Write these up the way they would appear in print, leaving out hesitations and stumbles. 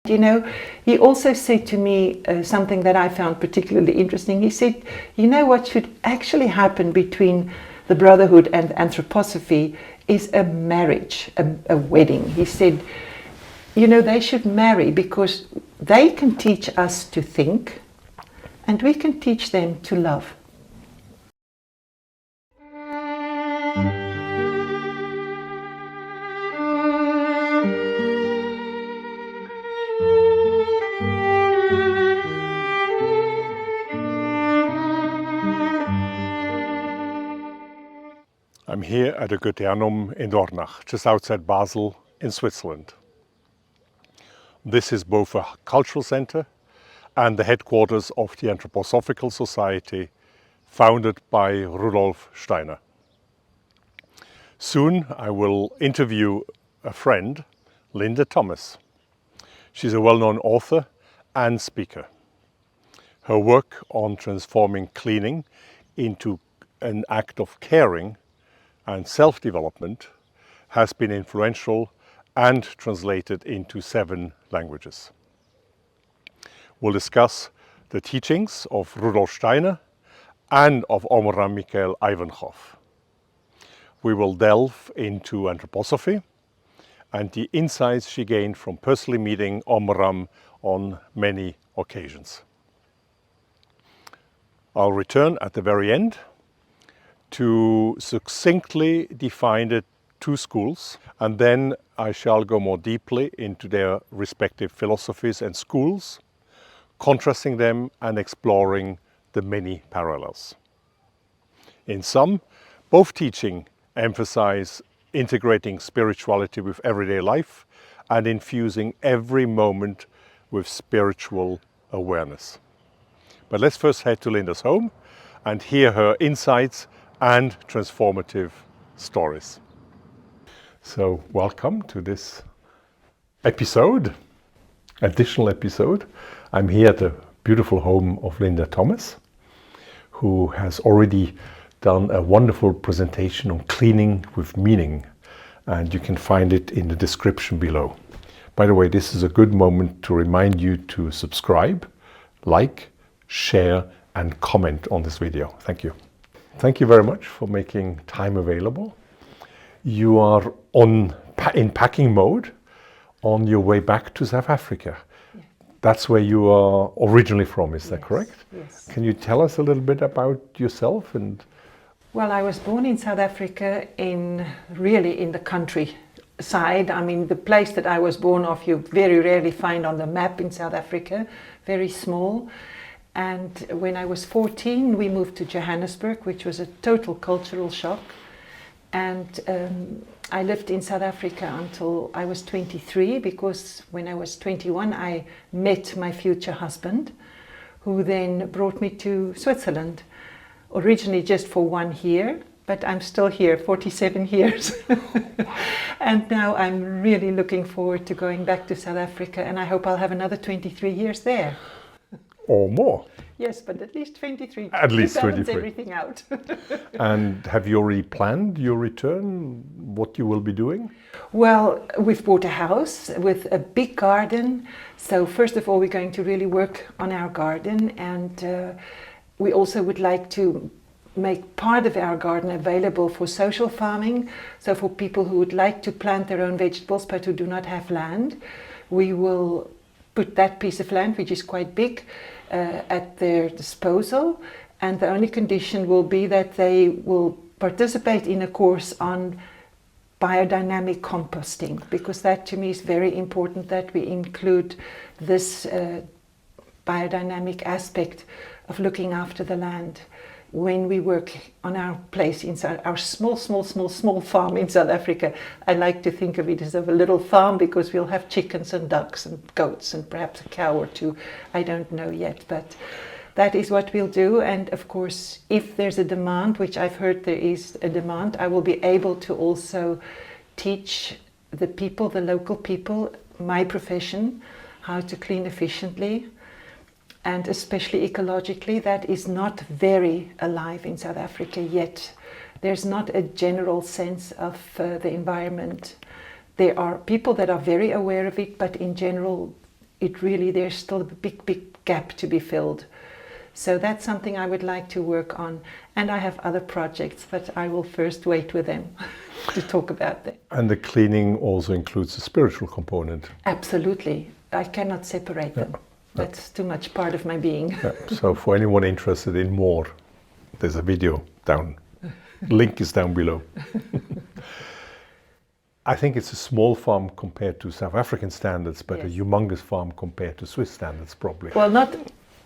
You know, he also said to me something that I found particularly interesting. He said, you know what should actually happen between the Brotherhood and Anthroposophy is a marriage, a wedding. He said, you know, they should marry because they can teach us to think and we can teach them to love. I'm here at the Goetheanum in Dornach, just outside Basel in Switzerland. This is both a cultural center and the headquarters of the Anthroposophical Society, founded by Rudolf Steiner. Soon I will interview a friend, Linda Thomas. She's a well-known author and speaker. Her work on transforming cleaning into an act of caring and self-development has been influential and translated into 7 languages. We'll discuss the teachings of Rudolf Steiner and of Omram Mikhail Ivanhoff. We will delve into anthroposophy and the insights she gained from personally meeting Omram on many occasions. I'll return at the very end to succinctly define the 2 schools, and then I shall go more deeply into their respective philosophies and schools, contrasting them and exploring the many parallels. In sum, both teachings emphasize integrating spirituality with everyday life and infusing every moment with spiritual awareness. But let's first head to Linda's home and hear her insights and transformative stories. So welcome to this additional episode. I'm here at the beautiful home of Linda Thomas, who has already done a wonderful presentation on cleaning with meaning, and you can find it in the description below. By the way, this is a good moment to remind you to subscribe, like, share and comment on this video. Thank you. Thank you very much for making time available. You are in packing mode on your way back to South Africa. Yeah. That's where you are originally from, is that correct? Yes. Can you tell us a little bit about yourself? Well, I was born in South Africa really in the countryside. I mean, the place that I was born of, you very rarely find on the map in South Africa, very small. And when I was 14, we moved to Johannesburg, which was a total cultural shock. And I lived in South Africa until I was 23, because when I was 21, I met my future husband, who then brought me to Switzerland, originally just for 1 year, but I'm still here 47 years. And now I'm really looking forward to going back to South Africa, and I hope I'll have another 23 years there. Or more. Yes, but at least 23. At least 23. Balance everything out. And have you already planned your return, what you will be doing? Well, we've bought a house with a big garden. So first of all, we're going to really work on our garden. And we also would like to make part of our garden available for social farming. So for people who would like to plant their own vegetables but who do not have land, we will put that piece of land, which is quite big, at their disposal, and the only condition will be that they will participate in a course on biodynamic composting, because that to me is very important, that we include this biodynamic aspect of looking after the land when we work on our place in our small farm in South Africa. I like to think of it as of a little farm, because we'll have chickens and ducks and goats and perhaps a cow or 2. I don't know yet, but that is what we'll do. And of course, if there's a demand, which I've heard there is a demand, I will be able to also teach the people, the local people, my profession, how to clean efficiently. And especially ecologically, that is not very alive in South Africa yet. There's not a general sense of the environment. There are people that are very aware of it, but in general, there's still a big gap to be filled. So that's something I would like to work on. And I have other projects, but I will first wait with them to talk about them. And the cleaning also includes a spiritual component. Absolutely. I cannot separate them. That's too much part of my being. Yeah. So for anyone interested in more, there's a video down. Link is down below. I think it's a small farm compared to South African standards, but a humongous farm compared to Swiss standards, probably. Well, not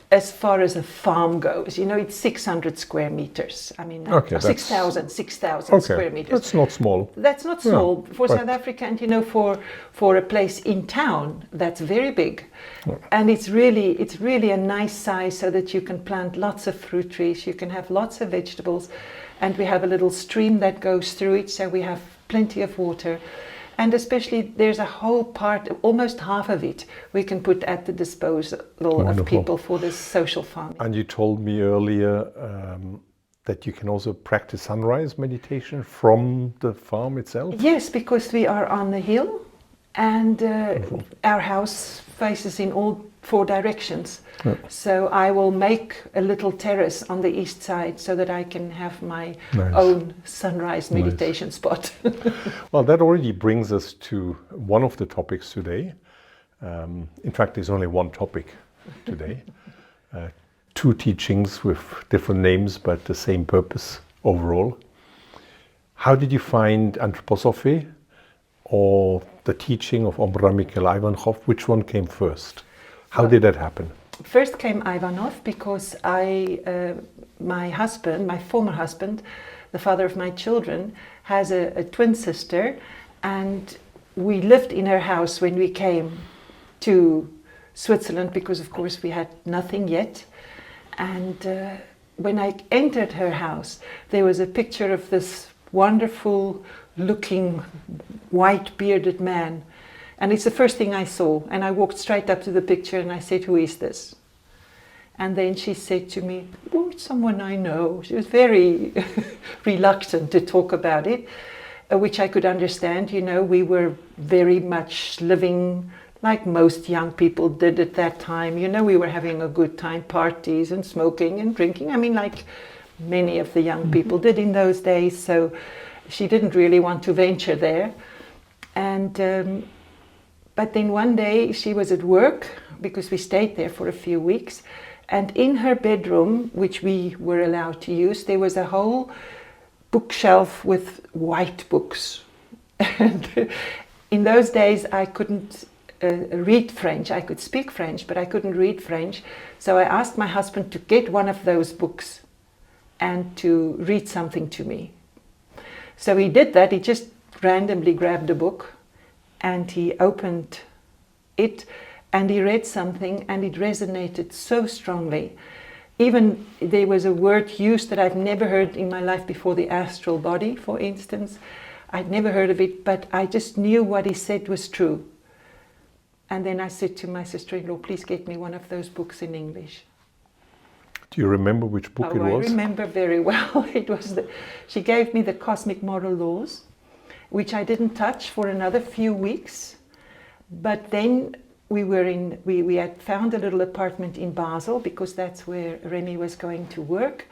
as far as a farm goes. You know, it's 600 square meters. I mean, 6,000 square meters. That's not small. That's not small for right. South Africa, and you know, for a place in town, that's very big. And it's really a nice size so that you can plant lots of fruit trees, you can have lots of vegetables, and we have a little stream that goes through it, so we have plenty of water. And especially there's a whole part, almost half of it, we can put at the disposal of people for this social farming. And you told me earlier that you can also practice sunrise meditation from the farm itself? Yes, because we are on the hill and our house faces in all 4 directions. Yeah. So I will make a little terrace on the east side so that I can have my own sunrise meditation spot. Well, that already brings us to one of the topics today. In fact, there's only one topic today. 2 teachings with different names, but the same purpose overall. How did you find anthroposophy or the teaching of Omraam Mikhaël Aiwanger? Which one came first? How did that happen? First came Aiwanger because my husband, my former husband, the father of my children, has a twin sister, and we lived in her house when we came to Switzerland because, of course, we had nothing yet. And when I entered her house, there was a picture of this wonderful looking white bearded man. And it's the first thing I saw. And I walked straight up to the picture and I said, "Who is this?" And then she said to me, "Oh, it's someone I know." She was very reluctant to talk about it, which I could understand. You know, we were very much living like most young people did at that time. You know, we were having a good time, parties and smoking and drinking. I mean, like many of the young people did in those days. So she didn't really want to venture there. And but then one day she was at work, because we stayed there for a few weeks, and in her bedroom, which we were allowed to use, there was a whole bookshelf with white books. And in those days I couldn't read French. I could speak French, but I couldn't read French. So I asked my husband to get one of those books and to read something to me. So he did that. He just randomly grabbed a book and he opened it and he read something, and it resonated so strongly. Even there was a word used that I've never heard in my life before, the astral body, for instance. I'd never heard of it, but I just knew what he said was true. And then I said to my sister-in-law, "Please get me one of those books in English." Do you remember which book it was? I remember very well. It was she gave me the Cosmic Moral Laws, which I didn't touch for another few weeks. But then we had found a little apartment in Basel, because that's where Remy was going to work.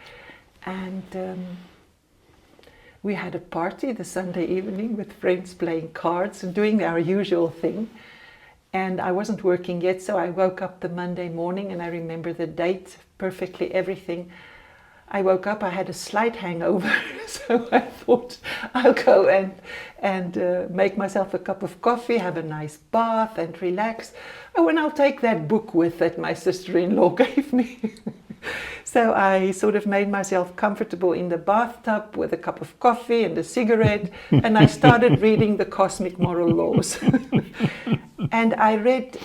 And we had a party the Sunday evening with friends playing cards and doing our usual thing. And I wasn't working yet, so I woke up the Monday morning, and I remember the date perfectly, everything. I woke up, I had a slight hangover, so I thought I'll go and make myself a cup of coffee, have a nice bath and relax. Oh, and I'll take that book with that my sister-in-law gave me. So I sort of made myself comfortable in the bathtub with a cup of coffee and a cigarette, and I started reading the Cosmic Moral Laws. And I read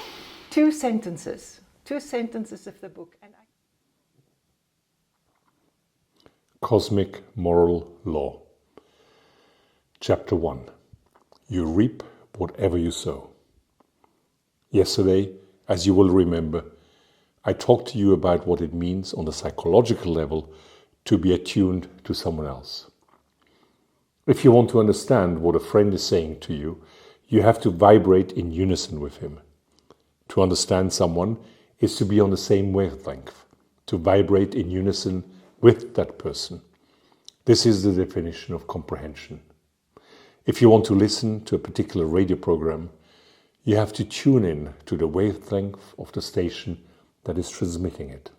two sentences of the book. And Cosmic Moral Law. Chapter 1. You reap whatever you sow. Yesterday, as you will remember, I talked to you about what it means on the psychological level to be attuned to someone else. If you want to understand what a friend is saying to you, you have to vibrate in unison with him. To understand someone is to be on the same wavelength, to vibrate in unison with that person. This is the definition of comprehension. If you want to listen to a particular radio program, you have to tune in to the wavelength of the station that is transmitting it.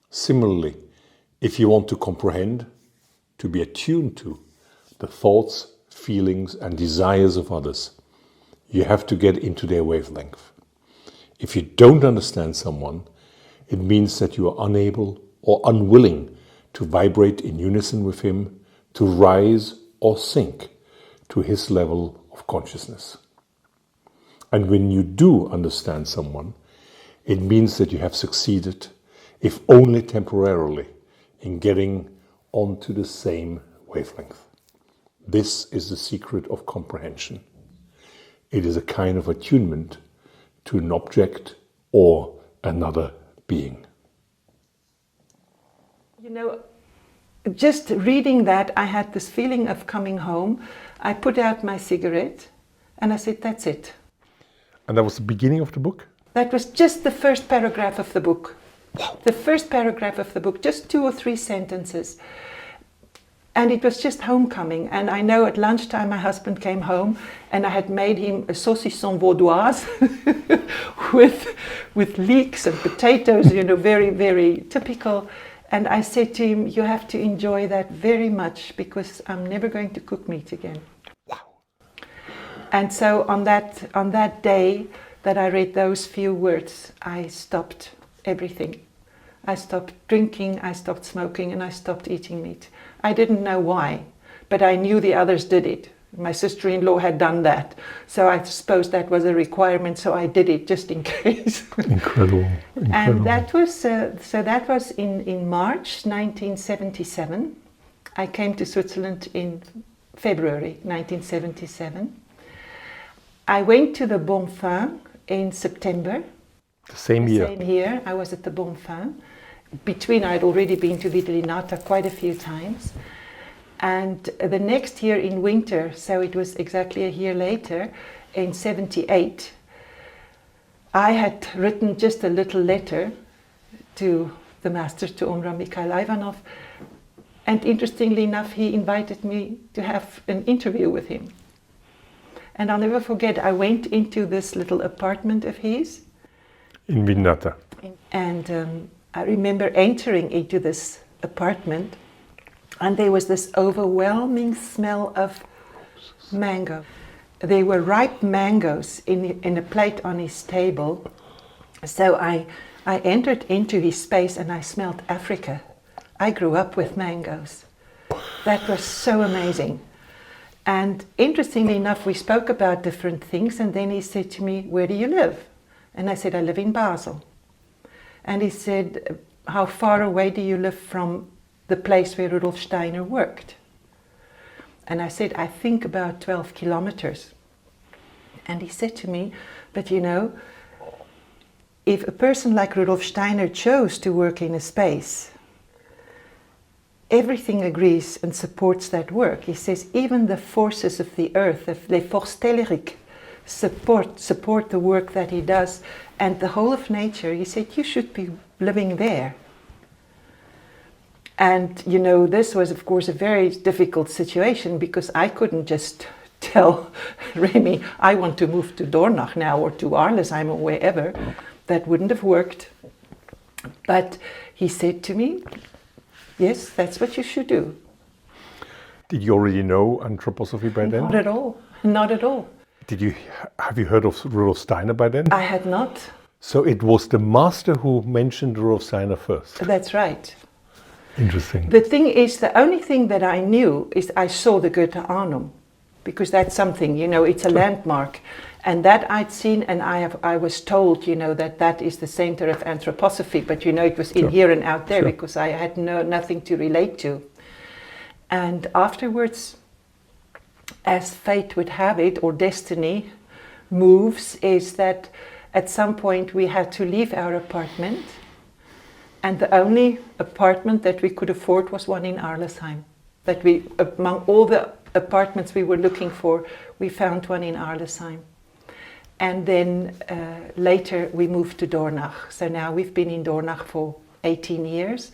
Similarly, if you want to comprehend, to be attuned to the thoughts, feelings and desires of others, you have to get into their wavelength. If you don't understand someone, it means that you are unable or unwilling to vibrate in unison with him, to rise or sink to his level of consciousness. And when you do understand someone, it means that you have succeeded, if only temporarily, in getting onto the same wavelength. This is the secret of comprehension. It is a kind of attunement to an object or another being. You know, just reading that, I had this feeling of coming home. I put out my cigarette and I said, that's it. And that was the beginning of the book? That was just the first paragraph of the book. Wow. The first paragraph of the book, just 2 or 3 sentences. And it was just homecoming. And I know at lunchtime my husband came home and I had made him a saucisson vaudoise with leeks and potatoes, you know, very, very typical. And I said to him, you have to enjoy that very much because I'm never going to cook meat again. Wow. And so on that day that I read those few words, I stopped everything. I stopped drinking, I stopped smoking, and I stopped eating meat. I didn't know why, but I knew the others did it. My sister-in-law had done that, so I suppose that was a requirement, so I did it just in case. Incredible. And that was that was in March 1977. I came to Switzerland in February 1977. I went to the Bonfin in September. The same year. Same year, I was at the Bonfin. Between, I'd already been to Vitellinata quite a few times. And the next year in winter, so it was exactly a year later, in 78, I had written just a little letter to the master, to Omraam Mikhail Ivanov. And interestingly enough, he invited me to have an interview with him. And I'll never forget, I went into this little apartment of his. In Vitellinata. And I remember entering into this apartment and there was this overwhelming smell of mango. There were ripe mangoes in a plate on his table. So I entered into his space and I smelled Africa. I grew up with mangoes. That was so amazing. And interestingly enough, we spoke about different things and then he said to me, where do you live? And I said, I live in Basel. And he said, how far away do you live from the place where Rudolf Steiner worked? And I said, I think about 12 kilometers. And he said to me, but you know, if a person like Rudolf Steiner chose to work in a space, everything agrees and supports that work. He says, even the forces of the earth, les forces telluriques, support the work that he does, and the whole of nature. He said, you should be living there. And you know, this was of course a very difficult situation because I couldn't just tell Remy, I want to move to Dornach now or to Arlesheim or wherever. That wouldn't have worked. But he said to me, yes, that's what you should do. Did you already know anthroposophy by then? Not at all, not at all. Have you heard of Rudolf Steiner by then? I had not. So it was the master who mentioned Rudolf Steiner first. That's right. Interesting. The thing is, the only thing that I knew is I saw the Goethe Arnhem, because that's something, you know, it's a landmark. And that I'd seen, and I was told, you know, that is the center of anthroposophy, but you know, it was in here and out there because I had nothing to relate to. And afterwards, as fate would have it, or destiny moves, is that at some point we had to leave our apartment, and the only apartment that we could afford was one in Arlesheim. That we, among all the apartments we were looking for, we found one in Arlesheim. And then later we moved to Dornach. So now we've been in Dornach for 18 years.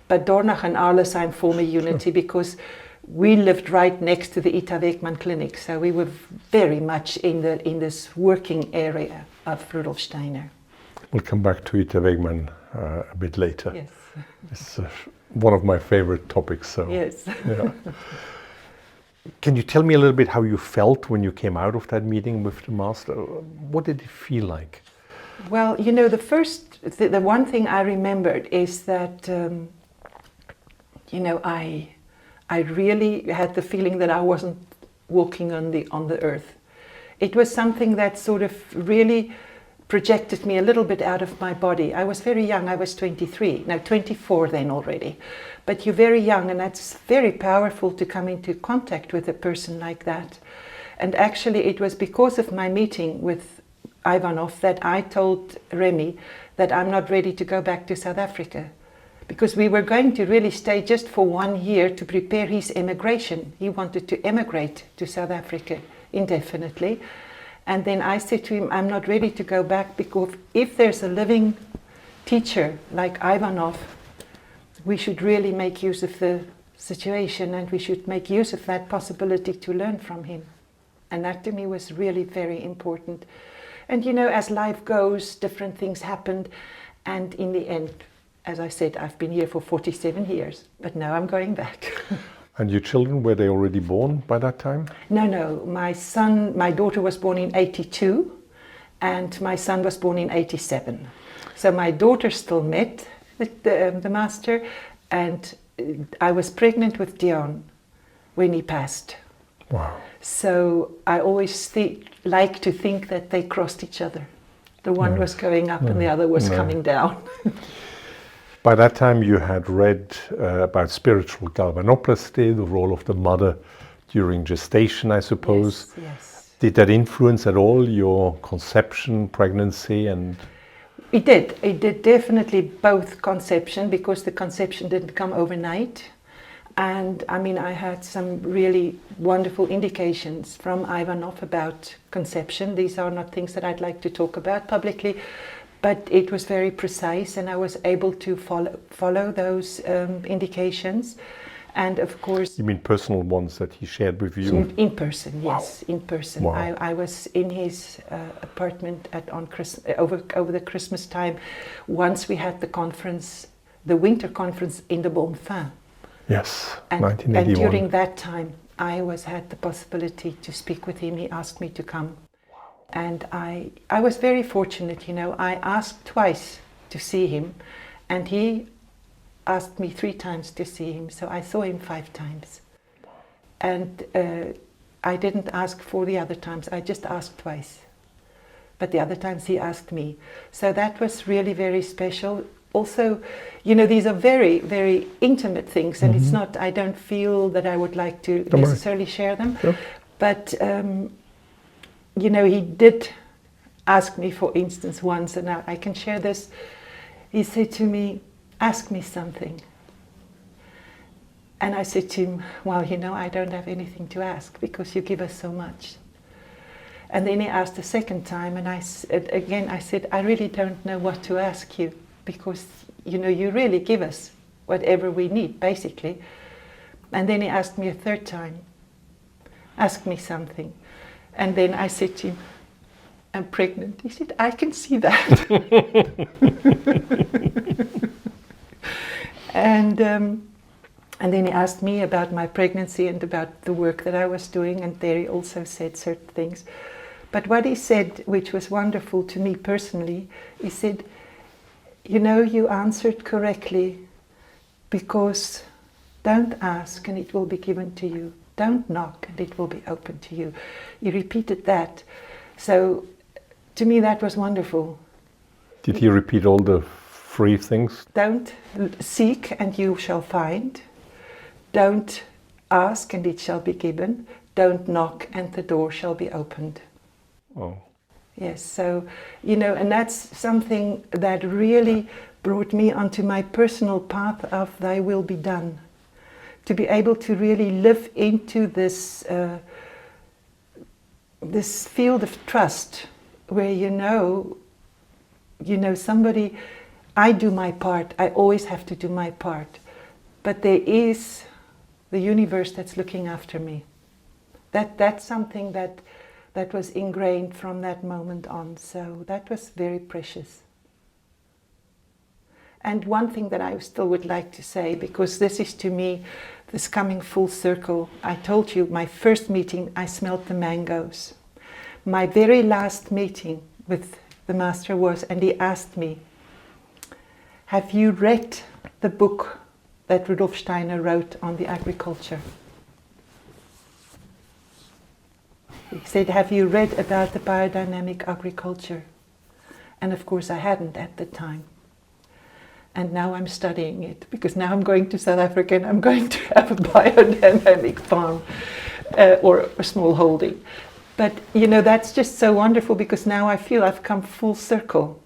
But Dornach and Arlesheim form a unity because we lived right next to the Ita Wegman Clinic. So we were very much in this working area of Rudolf Steiner. We'll come back to Ita Wegman a bit later. Yes. It's one of my favorite topics. So Yes. yeah. Can you tell me a little bit how you felt when you came out of that meeting with the master? What did it feel like? Well, you know, the one thing I remembered is that, you know, I really had the feeling that I wasn't walking on the earth. It was something that sort of really projected me a little bit out of my body. I was very young, I was 23, now 24 then already. But you're very young, and that's very powerful to come into contact with a person like that. And actually it was because of my meeting with Ivanov that I told Remy that I'm not ready to go back to South Africa. Because we were going to really stay just for 1 year to prepare his emigration. He wanted to emigrate to South Africa indefinitely. And then I said to him, I'm not ready to go back, because if there's a living teacher like Ivanov, we should really make use of the situation, and we should make use of that possibility to learn from him. And that to me was really very important. And you know, as life goes, different things happened. And in the end, as I said, I've been here for 47 years, but now I'm going back. And your children, were they already born by that time? No, my daughter was born in 82 and my son was born in 87. So my daughter still met the master, and I was pregnant with Dion when he passed. Wow. So I always like to think that they crossed each other. The one was going up and the other was coming down. By that time you had read about spiritual galvanoplasty, the role of the mother during gestation, I suppose. Yes. Did that influence at all your conception, pregnancy, and... It did definitely, both conception, because the conception didn't come overnight. And I mean, I had some really wonderful indications from Ivanov about conception. These are not things that I'd like to talk about publicly, but it was very precise, and I was able to follow those indications. And of course... You mean personal ones that he shared with you? In person, yes, in person. Wow. I was in his apartment over the Christmas time. Once we had the conference, the winter conference in the Bonfim. Yes, And 1981. And during that time, I had the possibility to speak with him. He asked me to come. And I was very fortunate, you know. I asked twice to see him, and he asked me 3 times to see him. So I saw him 5 times. And I didn't ask for the other times. I just asked twice. But the other times he asked me. So that was really very special. Also, you know, these are very, very intimate things, and it's not, I don't feel that I would like to necessarily share them. Sure. But, you know, he did ask me, for instance, once, and I can share this. He said to me, ask me something. And I said to him, well, you know, I don't have anything to ask because you give us so much. And then he asked a second time, and I said, I really don't know what to ask you, because, you know, you really give us whatever we need, basically. And then he asked me a third time, ask me something. And then I said to him, I'm pregnant. He said, I can see that. And then he asked me about my pregnancy and about the work that I was doing, and there he also said certain things. But what he said, which was wonderful to me personally, he said, you know, you answered correctly, because don't ask and it will be given to you. Don't knock and it will be open to you. He repeated that. So to me that was wonderful. Did he repeat all the 3 things? Don't seek and you shall find. Don't ask and it shall be given. Don't knock and the door shall be opened. Oh. Yes, so, you know, and that's something that really brought me onto my personal path of thy will be done. To be able to really live into this, this field of trust where somebody, I do my part, I always have to do my part, but there is the universe that's looking after me. That's something that was ingrained from that moment on, so that was very precious. And one thing that I still would like to say, because this is to me, this coming full circle, I told you, my first meeting, I smelled the mangoes. My very last meeting with the master was, and he asked me, have you read the book that Rudolf Steiner wrote on the agriculture? He said, have you read about the biodynamic agriculture? And of course I hadn't at the time. And now I'm studying it, because now I'm going to South Africa and I'm going to have a biodynamic farm or a small holding. But that's just so wonderful, because now I feel I've come full circle.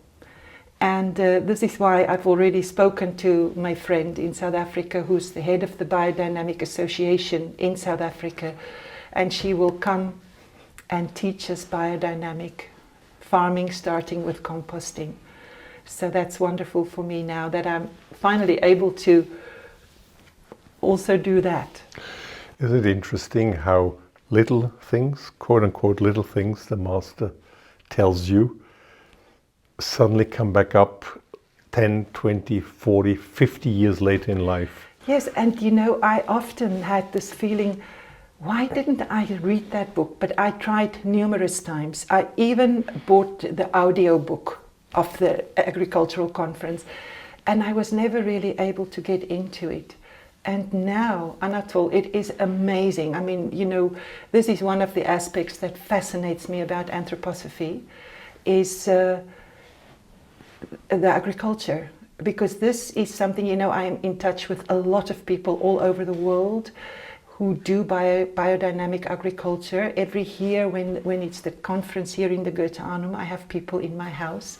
And this is why I've already spoken to my friend in South Africa, who's the head of the Biodynamic Association in South Africa. And she will come and teach us biodynamic farming, starting with composting. So that's wonderful for me now that I'm finally able to also do that. Is it interesting how little things, quote unquote little things, the master tells you suddenly come back up 10, 20, 40, 50 years later in life? Yes, and I often had this feeling, why didn't I read that book? But I tried numerous times. I even bought the audio book of the agricultural conference, and I was never really able to get into it. And now, Anatol, it is amazing. I mean, this is one of the aspects that fascinates me about anthroposophy, is the agriculture. Because this is something, I'm in touch with a lot of people all over the world who do biodynamic agriculture. Every year when it's the conference here in the Goethe-Arnhem, I have people in my house.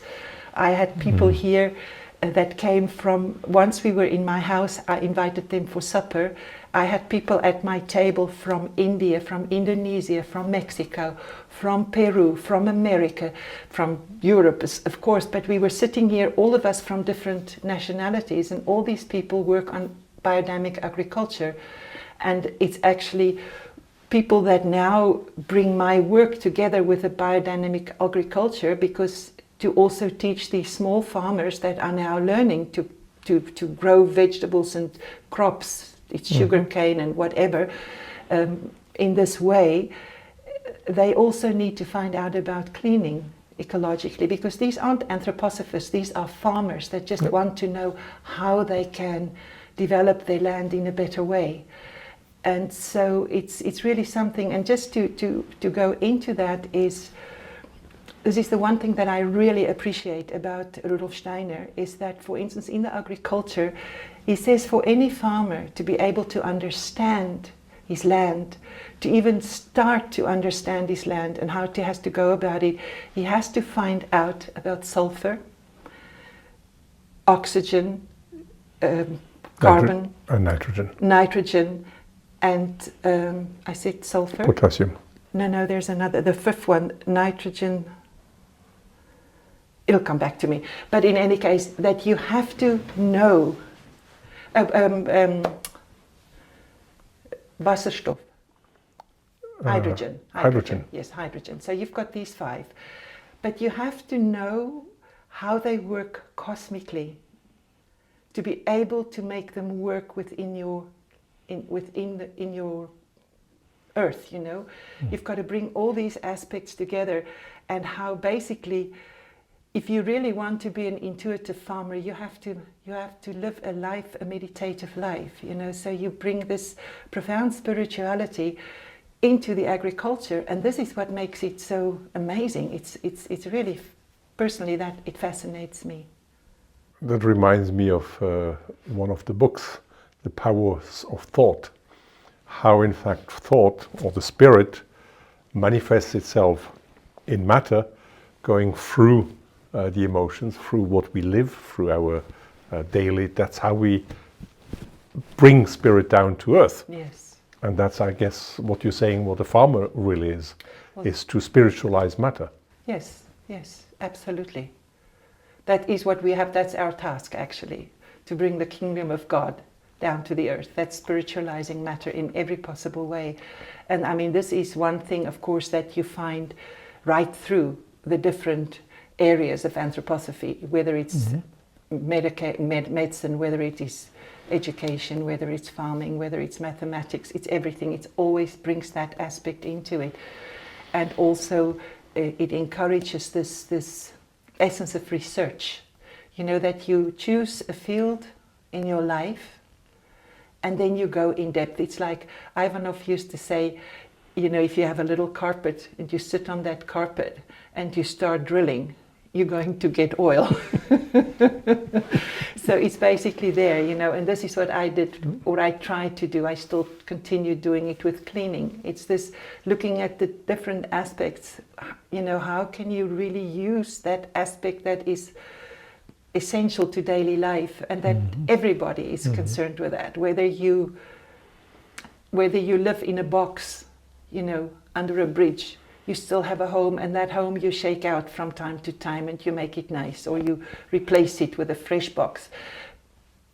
I had people here that came from, once we were in my house, I invited them for supper. I had people at my table from India, from Indonesia, from Mexico, from Peru, from America, from Europe, of course, but we were sitting here, all of us from different nationalities, and all these people work on biodynamic agriculture. And it's actually people that now bring my work together with the biodynamic agriculture, because to also teach these small farmers that are now learning to grow vegetables and crops, it's sugarcane and whatever, in this way, they also need to find out about cleaning ecologically, because these aren't anthroposophists, these are farmers that just want to know how they can develop their land in a better way. And so it's really something, and just to go into that this is the one thing that I really appreciate about Rudolf Steiner, is that, for instance, in the agriculture, he says for any farmer to be able to understand his land, to even start to understand his land and how he has to go about it, he has to find out about sulfur, oxygen, carbon, nitrogen, and I said sulfur? Potassium. No, there's another, the fifth one, nitrogen. It'll come back to me. But in any case, that you have to know Wasserstoff. Hydrogen. Yes, hydrogen. So you've got these 5. But you have to know how they work cosmically to be able to make them work within your earth, You've got to bring all these aspects together, and how basically, if you really want to be an intuitive farmer, you have to live a meditative life, So you bring this profound spirituality into the agriculture, and this is what makes it so amazing. It's really, personally, that it fascinates me. That reminds me of one of the books, The Powers of Thought. How in fact thought, or the spirit, manifests itself in matter, going through the emotions, through what we live, through our daily, that's how we bring spirit down to earth. Yes. And that's, I guess, what you're saying, what a farmer really is to spiritualize matter. Yes, Yes, absolutely. That is what we have, that's our task actually, to bring the kingdom of God down to the earth. That's spiritualizing matter in every possible way. And I mean, this is one thing, of course, that you find right through the different areas of anthroposophy, whether it's medicine, whether it is education, whether it's farming, whether it's mathematics, it's everything. It always brings that aspect into it. And also it encourages this essence of research. You know, that you choose a field in your life and then you go in depth. It's like Ivanov used to say, you know, if you have a little carpet and you sit on that carpet and you start drilling, you're going to get oil. So it's basically there, you know, and this is what I did, or I tried to do. I still continue doing it with cleaning. It's this looking at the different aspects, you know, how can you really use that aspect that is essential to daily life, and that everybody is concerned with that, whether you live in a box, you know, under a bridge, you still have a home, and that home you shake out from time to time and you make it nice, or you replace it with a fresh box.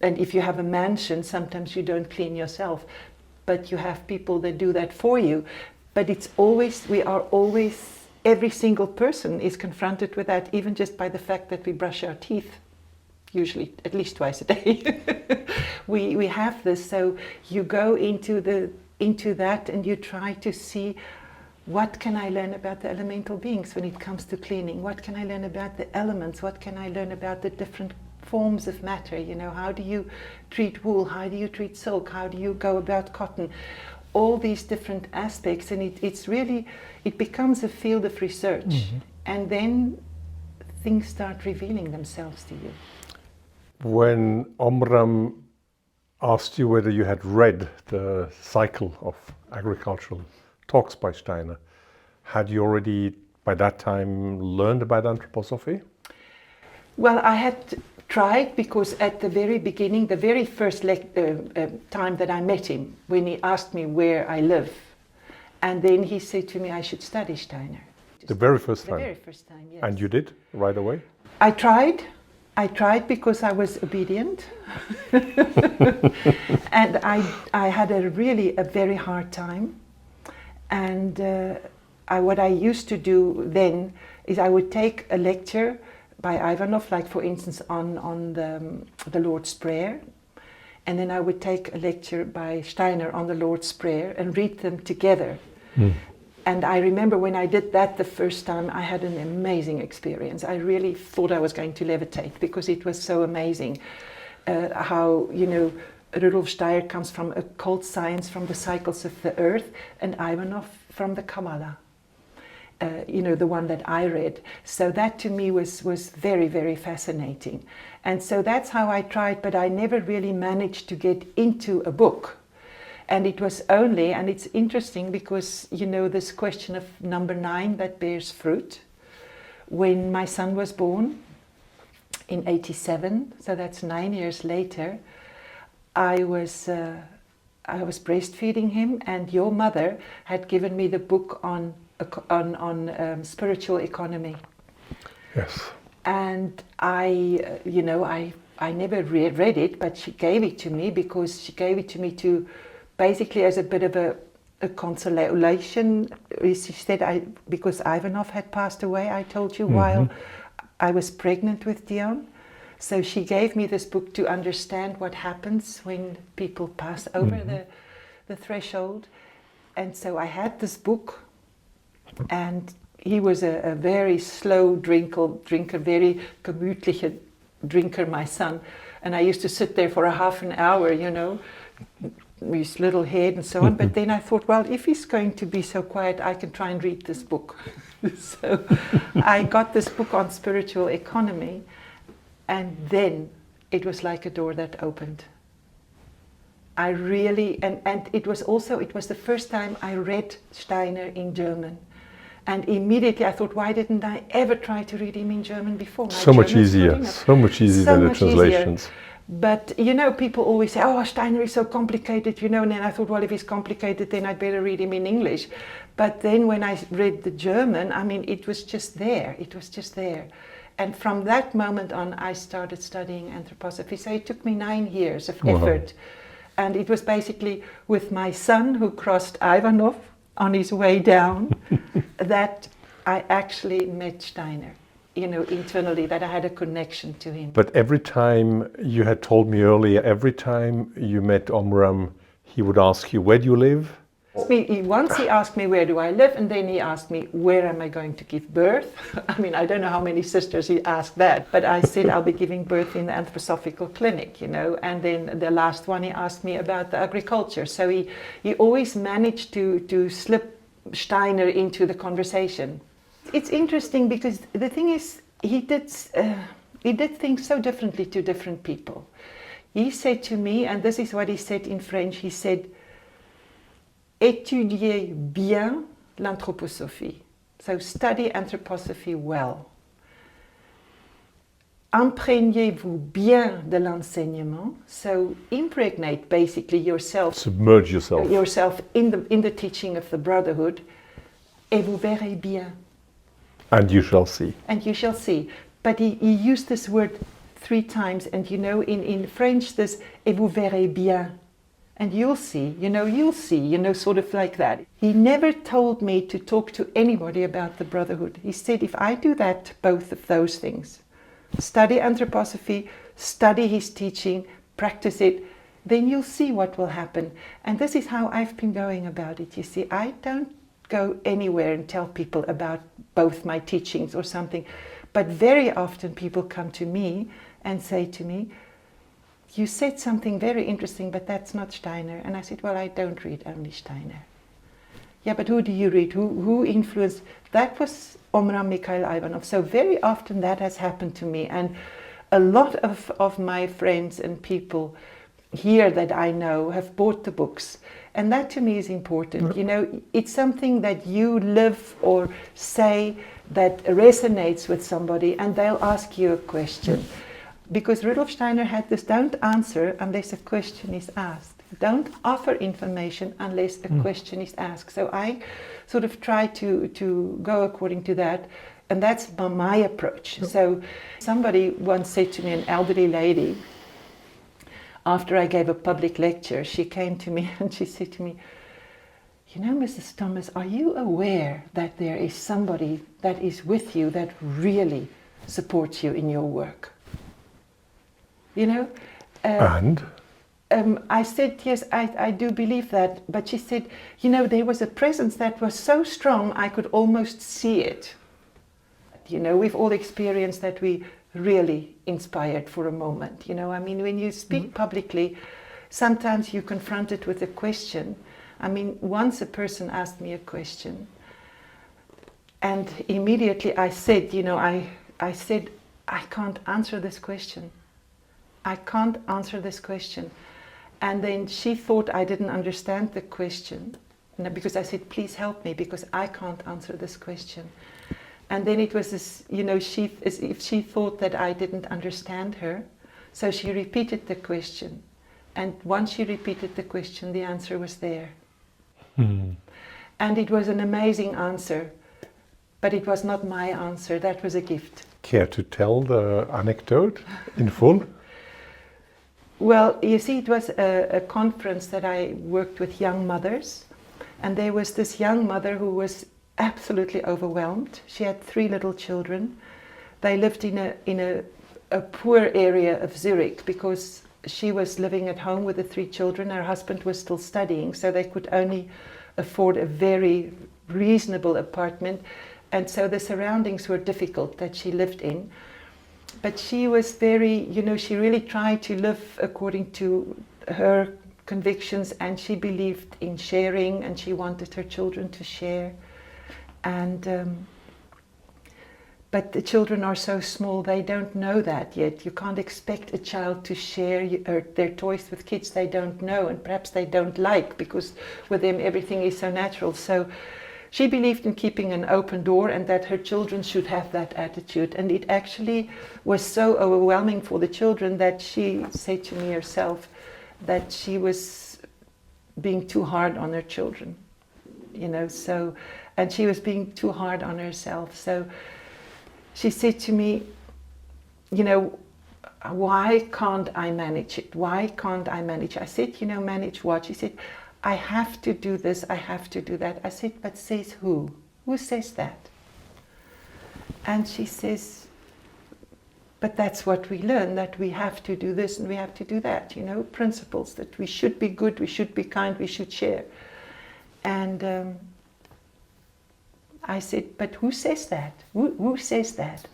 And if you have a mansion, sometimes you don't clean yourself, but you have people that do that for you. But it's always, we are always, every single person is confronted with that, even just by the fact that we brush our teeth, usually at least twice a day. we have this, so you go into that and you try to see, what can I learn about the elemental beings when it comes to cleaning? What can I learn about the elements? What can I learn about the different forms of matter? You know, how do you treat wool? How do you treat silk? How do you go about cotton? All these different aspects, and it's really, it becomes a field of research, and then things start revealing themselves to you. When Omram asked you whether you had read the cycle of agricultural talks by Steiner, had you already by that time learned about anthroposophy? Well, I had tried, because at the very beginning, the very first time that I met him, when he asked me where I live, and then he said to me I should study Steiner. The very first time? The very first time, yes. And you did, right away? I tried because I was obedient. And I had a very hard time. And what I used to do then is I would take a lecture by Ivanov, like for instance on the Lord's Prayer, and then I would take a lecture by Steiner on the Lord's Prayer and read them together. And I remember when I did that the first time, I had an amazing experience. I really thought I was going to levitate, because it was so amazing how, you know, Rudolf Steiner comes from occult science, from the cycles of the earth, and Ivanov from the Kabbalah, you know, the one that I read. So that to me was very, very fascinating. And so that's how I tried, but I never really managed to get into a book. And it was only, and it's interesting because, you know, this question of number 9 that bears fruit, when my son was born in 87, so that's 9 years later, I was breastfeeding him, and your mother had given me the book on spiritual economy. Yes. And I never read it, but she gave it to me, because she gave it to me to basically as a bit of a consolation. She said, because Ivanov had passed away, I told you, while I was pregnant with Dion. So she gave me this book to understand what happens when people pass over the threshold. And so I had this book, and he was a very slow drinker, very gemütliche drinker, my son. And I used to sit there for a half an hour, you know, with his little head and so on. But then I thought, well, if he's going to be so quiet, I can try and read this book. So I got this book on spiritual economy. And then it was like a door that opened. I really, and it was the first time I read Steiner in German. And immediately I thought, why didn't I ever try to read him in German before? So much easier than the translations. But, you know, people always say, oh, Steiner is so complicated, you know, and then I thought, well, if he's complicated, then I'd better read him in English. But then when I read the German, I mean, it was just there. It was just there. And from that moment on, I started studying anthroposophy. So it took me 9 years of effort. And it was basically with my son who crossed Ivanov on his way down that I actually met Steiner, you know, internally, that I had a connection to him. But every time, you had told me earlier, every time you met Omram, he would ask you, where do you live? Once he asked me where do I live, and then he asked me where am I going to give birth. I mean, I don't know how many sisters he asked that, but I said I'll be giving birth in the anthroposophical clinic, you know. And then the last one he asked me about the agriculture. So he always managed to slip Steiner into the conversation. It's interesting because the thing is, he did things so differently to different people. He said to me, and this is what he said in French, he said, étudiez bien l'anthroposophie. So study anthroposophy well. Imprégnez-vous bien de l'enseignement. So impregnate basically yourself. Submerge yourself. Yourself in the teaching of the Brotherhood. Et vous verrez bien. And you shall see. And you shall see. But he used this word 3 times, and you know, in French, this et vous verrez bien. And you'll see, sort of like that. He never told me to talk to anybody about the Brotherhood. He said, if I do that, both of those things, study anthroposophy, study his teaching, practice it, then you'll see what will happen. And this is how I've been going about it. You see, I don't go anywhere and tell people about both my teachings or something. But very often people come to me and say to me, you said something very interesting, but that's not Steiner. And I said, well, I don't read only Steiner. Yeah, but who do you read? Who influenced? That was Omram Mikhail Ivanov. So very often that has happened to me. And a lot of my friends and people here that I know have bought the books. And that to me is important. You know, it's something that you live or say that resonates with somebody, and they'll ask you a question. Because Rudolf Steiner had this, don't answer unless a question is asked. Don't offer information unless a question is asked. So I sort of try to go according to that, and that's my approach. So somebody once said to me, an elderly lady, after I gave a public lecture, she came to me and she said to me, you know, Mrs. Thomas, are you aware that there is somebody that is with you that really supports you in your work? You know? And? I said, yes, I do believe that. But she said, you know, there was a presence that was so strong, I could almost see it. You know, we've all experienced that we really inspired for a moment. You know, I mean, when you speak publicly, sometimes you're confronted with a question. I mean, once a person asked me a question, and immediately I said, you know, I said, I can't answer this question. I can't answer this question. And then she thought I didn't understand the question, because I said, please help me, because I can't answer this question. And then it was this, you know, as if she thought that I didn't understand her. So she repeated the question. And once she repeated the question, the answer was there. And it was an amazing answer, but it was not my answer. That was a gift. Care to tell the anecdote in full? Well, you see, it was a conference that I worked with young mothers, and there was this young mother who was absolutely overwhelmed. She had 3 little children. They lived in a poor area of Zurich because she was living at home with the 3 children. Her husband was still studying, so they could only afford a very reasonable apartment, and so the surroundings were difficult that she lived in. But she was very, you know, she really tried to live according to her convictions, and she believed in sharing, and she wanted her children to share. And but the children are so small, they don't know that yet. You can't expect a child to share their toys with kids they don't know, and perhaps they don't like, because with them everything is so natural. So she believed in keeping an open door, and that her children should have that attitude. And it actually was so overwhelming for the children that she said to me herself that she was being too hard on her children. you know. So, and she was being too hard on herself. So she said to me, you know, why can't I manage it? Why can't I manage? I said, you know, manage what? She said, I have to do this, I have to do that. I said, but says who? Who says that? And she says, but that's what we learn, that we have to do this and we have to do that, you know, principles, that we should be good, we should be kind, we should share. And I said, but who says that? Who says that?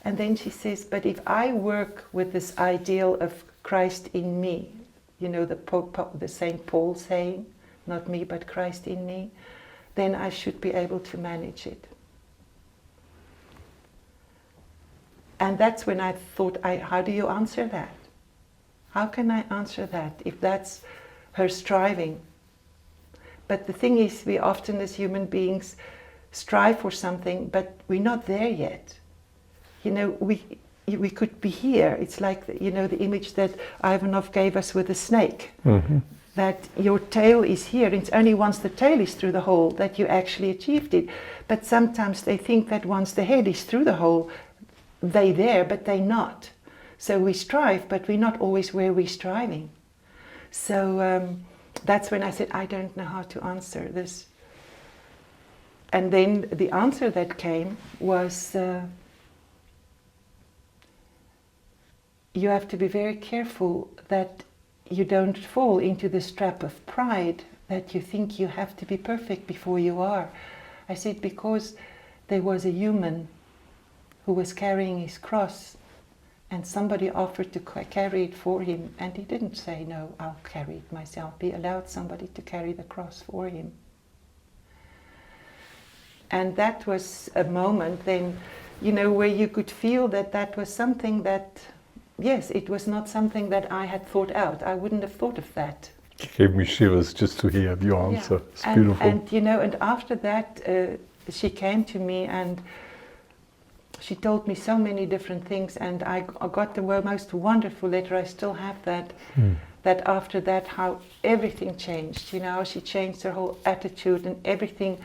And then she says, but if I work with this ideal of Christ in me, you know, the St. Paul saying, not me, but Christ in me, then I should be able to manage it. And that's when I thought, how do you answer that? How can I answer that if that's her striving? But the thing is, we often as human beings strive for something, but we're not there yet. You know, we could be here. It's like, you know, the image that Ivanov gave us with the snake. Mm-hmm. That your tail is here. It's only once the tail is through the hole that you actually achieved it. But sometimes they think that once the head is through the hole, they're there, but they're not. So we strive, but we're not always where we're striving. So that's when I said, I don't know how to answer this. And then the answer that came was, you have to be very careful that you don't fall into this trap of pride, that you think you have to be perfect before you are. I said, because there was a human who was carrying his cross and somebody offered to carry it for him, and he didn't say, no, I'll carry it myself. He allowed somebody to carry the cross for him. And that was a moment then, you know, where you could feel that that was something that, yes, it was not something that I had thought out. I wouldn't have thought of that. It gave me shivers just to hear your answer. Yeah. It's beautiful. And, you know, and after that, she came to me and she told me so many different things, and I got the most wonderful letter. I still have that. That after that, how everything changed. You know, she changed her whole attitude and everything.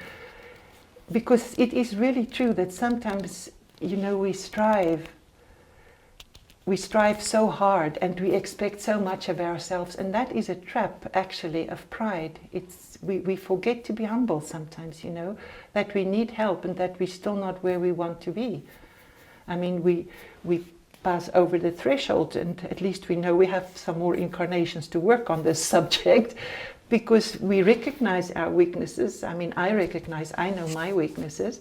Because it is really true that sometimes, you know, we strive so hard and we expect so much of ourselves, and that is a trap actually of pride. We forget to be humble sometimes, you know, that we need help and that we're still not where we want to be. I mean, we pass over the threshold, and at least we know we have some more incarnations to work on this subject, because we recognize our weaknesses. I mean, I know my weaknesses,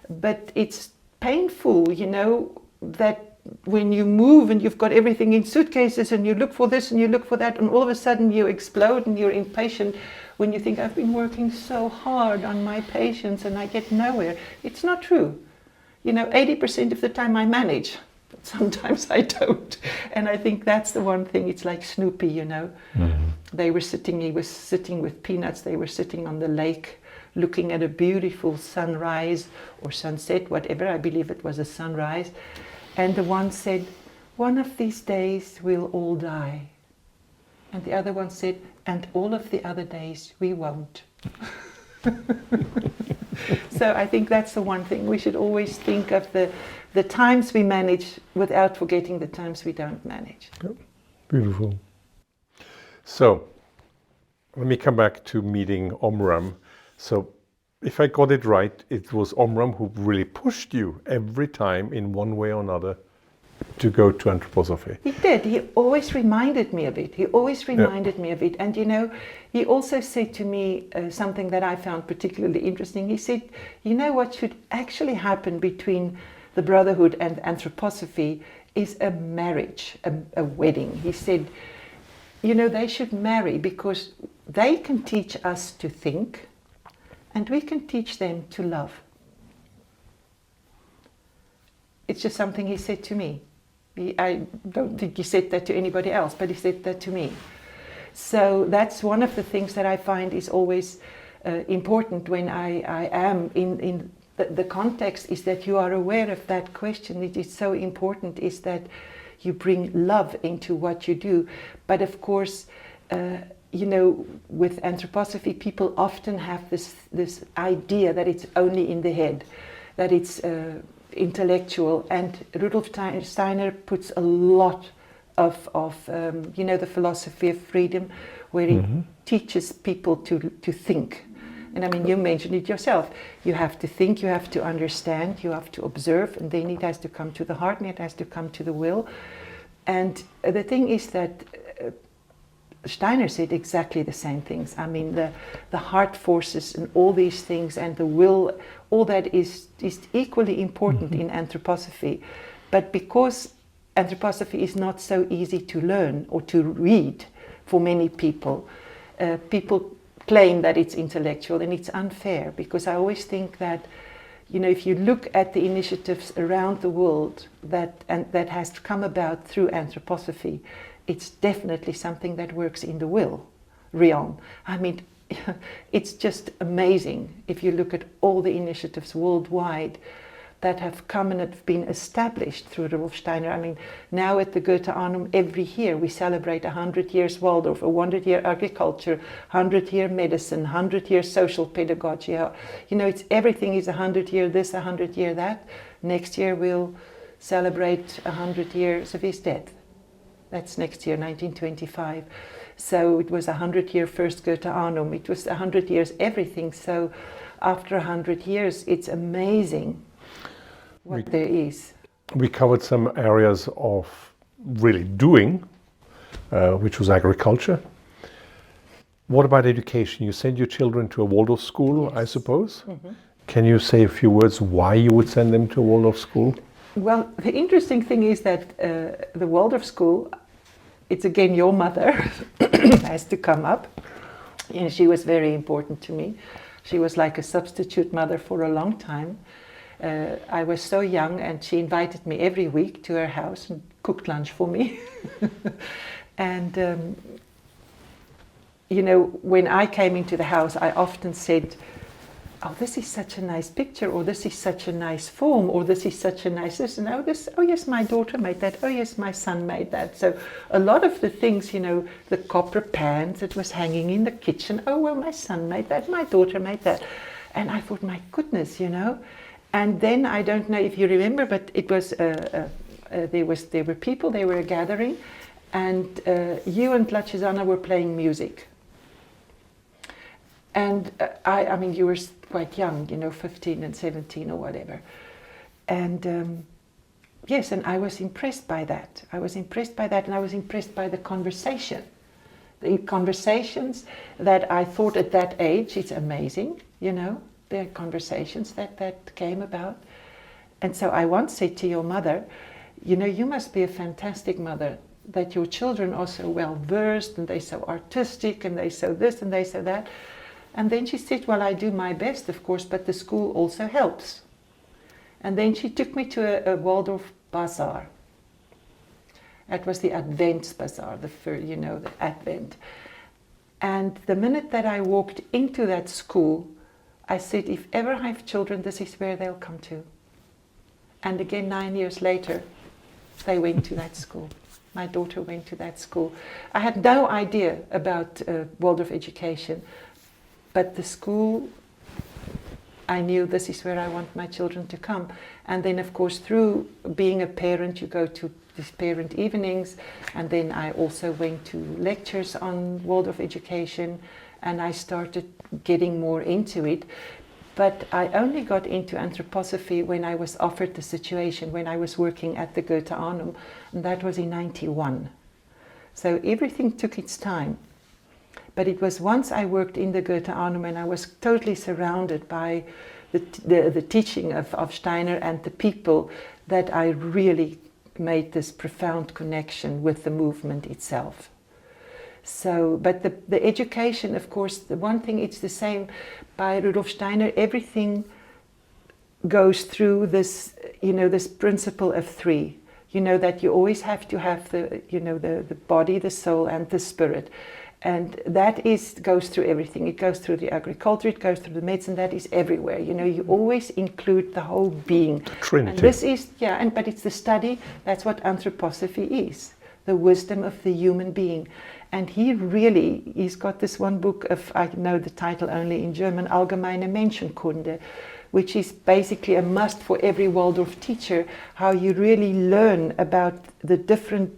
but it's painful, you know, that when you move and you've got everything in suitcases and you look for this and you look for that, and all of a sudden you explode and you're impatient when you think, I've been working so hard on my patience and I get nowhere. It's not true. You know, 80% of the time I manage, but sometimes I don't. And I think that's the one thing. It's like Snoopy, you know. Mm-hmm. He was sitting with Peanuts. They were sitting on the lake looking at a beautiful sunrise or sunset, whatever. I believe it was a sunrise. And the one said, one of these days we'll all die. And the other one said, and all of the other days we won't. So I think that's the one thing. We should always think of the times we manage without forgetting the times we don't manage. Yep. Beautiful. So let me come back to meeting Omram. So if I got it right, it was Omram who really pushed you every time in one way or another to go to anthroposophy. He did. He always reminded me of it. And, you know, he also said to me something that I found particularly interesting. He said, you know, what should actually happen between the Brotherhood and anthroposophy is a marriage, a wedding. He said, you know, they should marry because they can teach us to think and we can teach them to love. It's just something he said to me. I don't think he said that to anybody else, but he said that to me. So that's one of the things that I find is always important when I am in the context, is that you are aware of that question. It is so important, is that you bring love into what you do. But of course, you know, with anthroposophy, people often have this idea that it's only in the head, that it's intellectual, and Rudolf Steiner puts a lot of you know, the philosophy of freedom, where he teaches people to think. And I mean, you mentioned it yourself. You have to think, you have to understand, you have to observe, and then it has to come to the heart, and it has to come to the will. And the thing is that Steiner said exactly the same things. I mean, the heart forces and all these things, and the will, all that is equally important in anthroposophy. But because anthroposophy is not so easy to learn or to read for many people, people claim that it's intellectual, and it's unfair, because I always think that, you know, if you look at the initiatives around the world that has come about through anthroposophy, it's definitely something that works in the will realm. I mean, it's just amazing if you look at all the initiatives worldwide that have come and have been established through Rudolf Steiner. I mean, now at the Goethe-Arnum, every year we celebrate 100 years Waldorf, a 100-year agriculture, 100-year medicine, 100-year social pedagogy. You know, it's everything is 100-year this, 100-year that. Next year we'll celebrate 100 years of his death. That's next year, 1925. So it was 100-year first Goethe-Arnum. It was 100 years everything. So after 100 years, it's amazing what there is. We covered some areas of really doing, which was agriculture. What about education? You send your children to a Waldorf school, yes. I suppose. Can you say a few words why you would send them to a Waldorf school? Well, the interesting thing is that the Waldorf school, it's again your mother has to come up. And she was very important to me. She was like a substitute mother for a long time. I was so young, and she invited me every week to her house and cooked lunch for me. And, you know, when I came into the house, I often said, oh, this is such a nice picture, or this is such a nice form, or this is such a nice this, and oh yes, my daughter made that, oh yes, my son made that. So a lot of the things, you know, the copper pans that was hanging in the kitchen, oh well, my son made that, my daughter made that. And I thought, my goodness, you know. And then, I don't know if you remember, but it was, there were people, they were gathering, and you and Lachizana were playing music. And I mean, you were quite young, you know, 15 and 17 or whatever. And yes, and I was impressed by that. I was impressed by that, and I was impressed by the conversation. The conversations that I thought at that age, it's amazing, you know, the conversations that came about. And so I once said to your mother, you know, you must be a fantastic mother, that your children are so well versed, and they're so artistic, and they so this and they so that. And then she said, well, I do my best, of course, but the school also helps. And then she took me to a Waldorf bazaar. That was the Advent bazaar, you know, the Advent. And the minute that I walked into that school, I said, if ever I have children, this is where they'll come to. And again, 9 years later, they went to that school. My daughter went to that school. I had no idea about Waldorf education. But the school, I knew this is where I want my children to come. And then, of course, through being a parent, you go to these parent evenings. And then I also went to lectures on Waldorf education. And I started getting more into it. But I only got into anthroposophy when I was offered the situation, when I was working at the Goethe-Arnum. And that was in '91. So everything took its time. But it was once I worked in the Goethe-Arnum, and I was totally surrounded by the teaching of Steiner and the people, that I really made this profound connection with the movement itself. So, but the education, of course, the one thing, it's the same by Rudolf Steiner, everything goes through this, you know, this principle of three. You know, that you always have to have the, you know, the body, the soul, and the spirit. And that goes through everything. It goes through the agriculture, it goes through the medicine, that is everywhere. You know, you always include the whole being. Trinity. And this is, yeah, but it's the study, that's what anthroposophy is. the wisdom of the human being. And he's got this one book of, I know the title only in German, Allgemeine Menschenkunde, which is basically a must for every Waldorf teacher, how you really learn about the different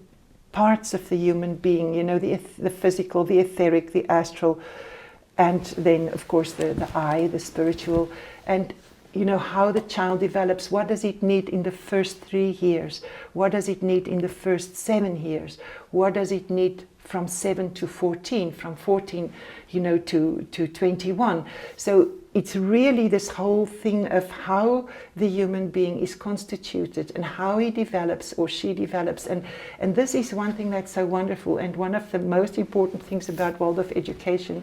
parts of the human being, you know, the physical, the etheric, the astral, and then of course the I, the spiritual, and you know how the child develops. What does it need in the first 3 years? What does it need in the first 7 years? What does it need from 7 to 14, from 14, you know, to 21? So it's really this whole thing of how the human being is constituted and how he develops or she develops. And this is one thing that's so wonderful, and one of the most important things about Waldorf education,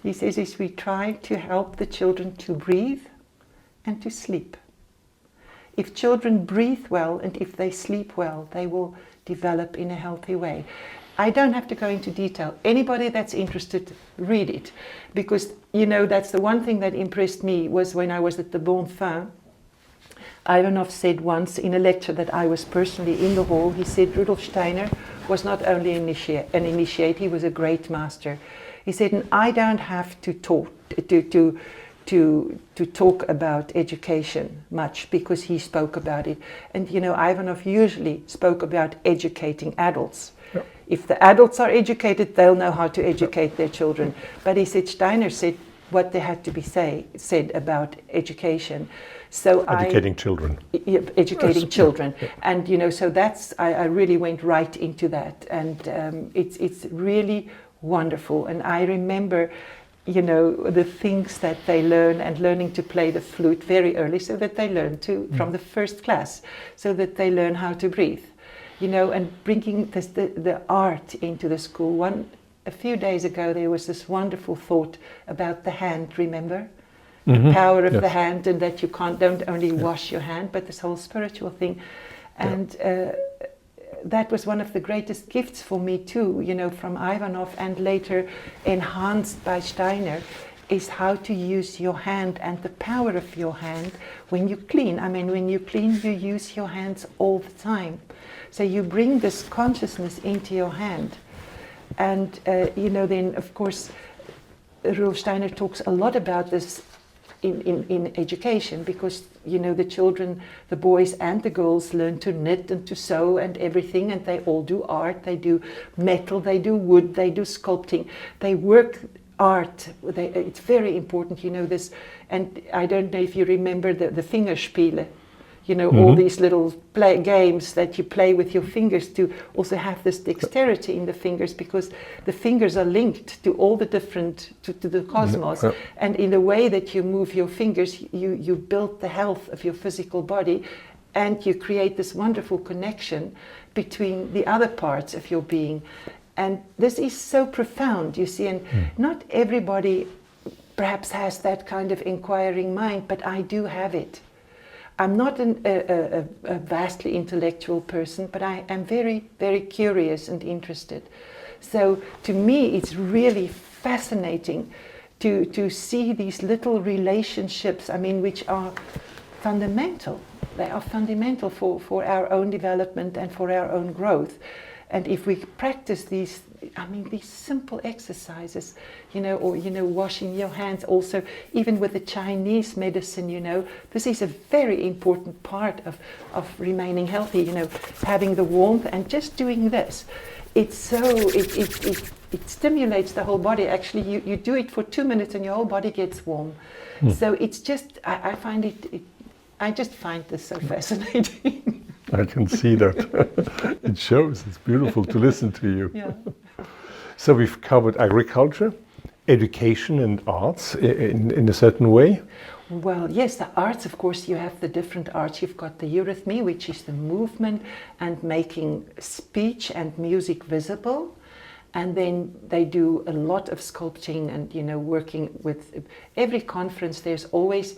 he says, is we try to help the children to breathe and to sleep. If children breathe well and if they sleep well, they will develop in a healthy way. I don't have to go into detail. Anybody that's interested, read it. Because, you know, that's the one thing that impressed me was when I was at the Bon Fin. Ivanov said once in a lecture that I was personally in the hall, he said Rudolf Steiner was not only an initiate, he was a great master. He said, and I don't have to talk to talk about education much because he spoke about it. And you know, Ivanov usually spoke about educating adults. Yeah. If the adults are educated, they'll know how to educate their children. But he said, Steiner said what there had to be said about education. So educating children. Educating children. Yeah. And you know, so that's, I really went right into that. And it's really wonderful. And I remember, you know, the things that they learn, and learning to play the flute very early so that they learn to, from the first class, so that they learn how to breathe, you know, and bringing the art into the school. A few days ago there was this wonderful thought about the hand, remember? The power of the hand, and that you don't only wash your hand, but this whole spiritual thing. And that was one of the greatest gifts for me too, you know, from Ivanov, and later enhanced by Steiner, is how to use your hand and the power of your hand when you clean. I mean, when you clean, you use your hands all the time. So you bring this consciousness into your hand. And, you know, then of course, Rudolf Steiner talks a lot about this in education, because you know, the children, the boys and the girls, learn to knit and to sew and everything, and they all do art, they do metal, they do wood, they do sculpting, they work art. It's very important, you know, this. And I don't know if you remember the Fingerspiele, you know, all these little games that you play with your fingers to also have this dexterity in the fingers, because the fingers are linked to all the different, to the cosmos. And in the way that you move your fingers, you build the health of your physical body, and you create this wonderful connection between the other parts of your being. And this is so profound, you see, and not everybody perhaps has that kind of inquiring mind, but I do have it. I'm not a vastly intellectual person, but I am very, very curious and interested. So to me, it's really fascinating to see these little relationships, I mean, which are fundamental. They are fundamental for our own development and for our own growth. And if we practice these, I mean, these simple exercises, you know, or, you know, washing your hands also, even with the Chinese medicine, you know, this is a very important part of remaining healthy, you know, having the warmth and just doing this. It's so, it stimulates the whole body. Actually, you do it for 2 minutes and your whole body gets warm. So it's just, I find I just find this so fascinating. I can see that. It shows. It's beautiful to listen to you. Yeah. So we've covered agriculture, education and arts in a certain way. Well, yes, the arts, of course, you have the different arts. You've got the eurythmy, which is the movement and making speech and music visible. And then they do a lot of sculpting and, you know, working with every conference. There's always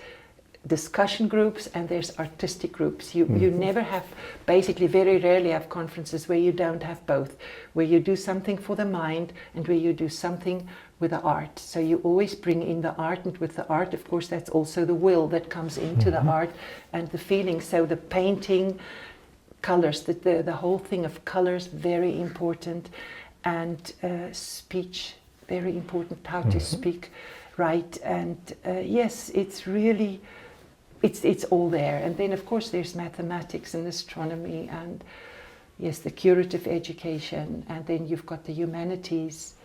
discussion groups and there's artistic groups. You never have, basically very rarely have conferences where you don't have both, where you do something for the mind and where you do something with the art. So you always bring in the art, and with the art, of course, that's also the will that comes into the art and the feeling. So the painting, colors, the whole thing of colors, very important, and speech, very important, how to speak right. And yes, it's really, it's all there. And then of course there's mathematics and astronomy, and yes, the curative education, and then you've got the humanities,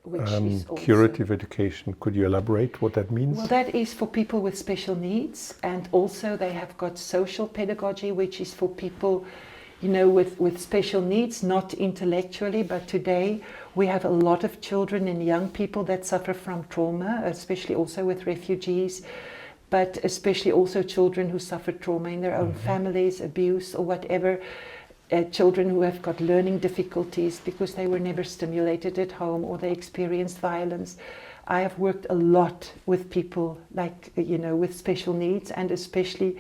which is also... Curative education, could you elaborate what that means? Well, that is for people with special needs, and also they have got social pedagogy, which is for people, you know, with special needs, not intellectually, but today we have a lot of children and young people that suffer from trauma, especially also with refugees, but especially also children who suffer trauma in their own families, abuse or whatever. Children who have got learning difficulties because they were never stimulated at home or they experienced violence. I have worked a lot with people like, you know, with special needs, and especially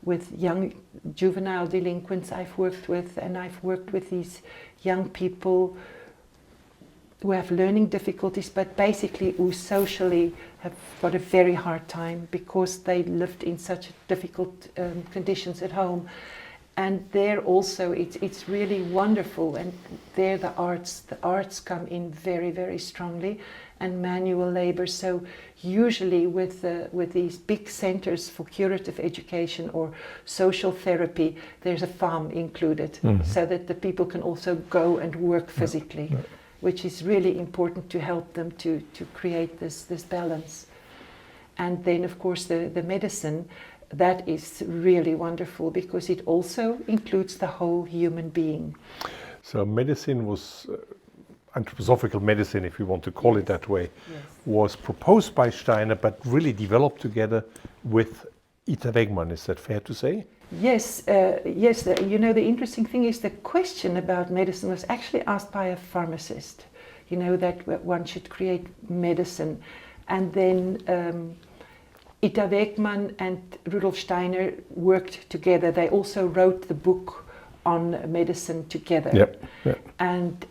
with young juvenile delinquents I've worked with, and I've worked with these young people who have learning difficulties, but basically who socially have got a very hard time because they lived in such difficult conditions at home. And there also, it's really wonderful, and there the arts come in very, very strongly, and manual labor. So usually with these big centers for curative education or social therapy, there's a farm included, so that the people can also go and work physically, which is really important to help them to create this balance. And then of course the medicine, that is really wonderful because it also includes the whole human being. So medicine was, anthroposophical medicine, if you want to call it that way, was proposed by Steiner, but really developed together with Ita Wegman. Is that fair to say? Yes, yes. You know, the interesting thing is the question about medicine was actually asked by a pharmacist. You know, that one should create medicine, and then Ita Wegman and Rudolf Steiner worked together. They also wrote the book on medicine together. Yep. Yep. And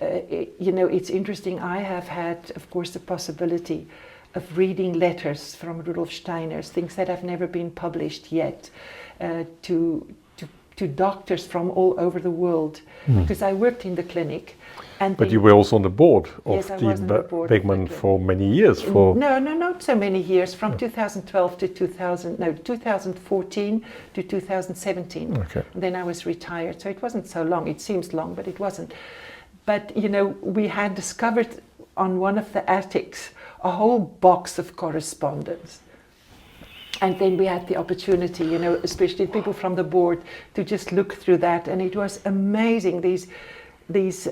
you know, it's interesting. I have had, of course, the possibility of reading letters from Rudolf Steiner, things that have never been published yet, to doctors from all over the world, because I worked in the clinic. And but you were also on the board of yes, the Wegman for many years. For no, not so many years. From 2012 to 2014 to 2017. Okay. And then I was retired, so it wasn't so long. It seems long, but it wasn't. But you know, we had discovered on one of the attics a whole box of correspondence. And then we had the opportunity, you know, especially people from the board, to just look through that, and it was amazing. These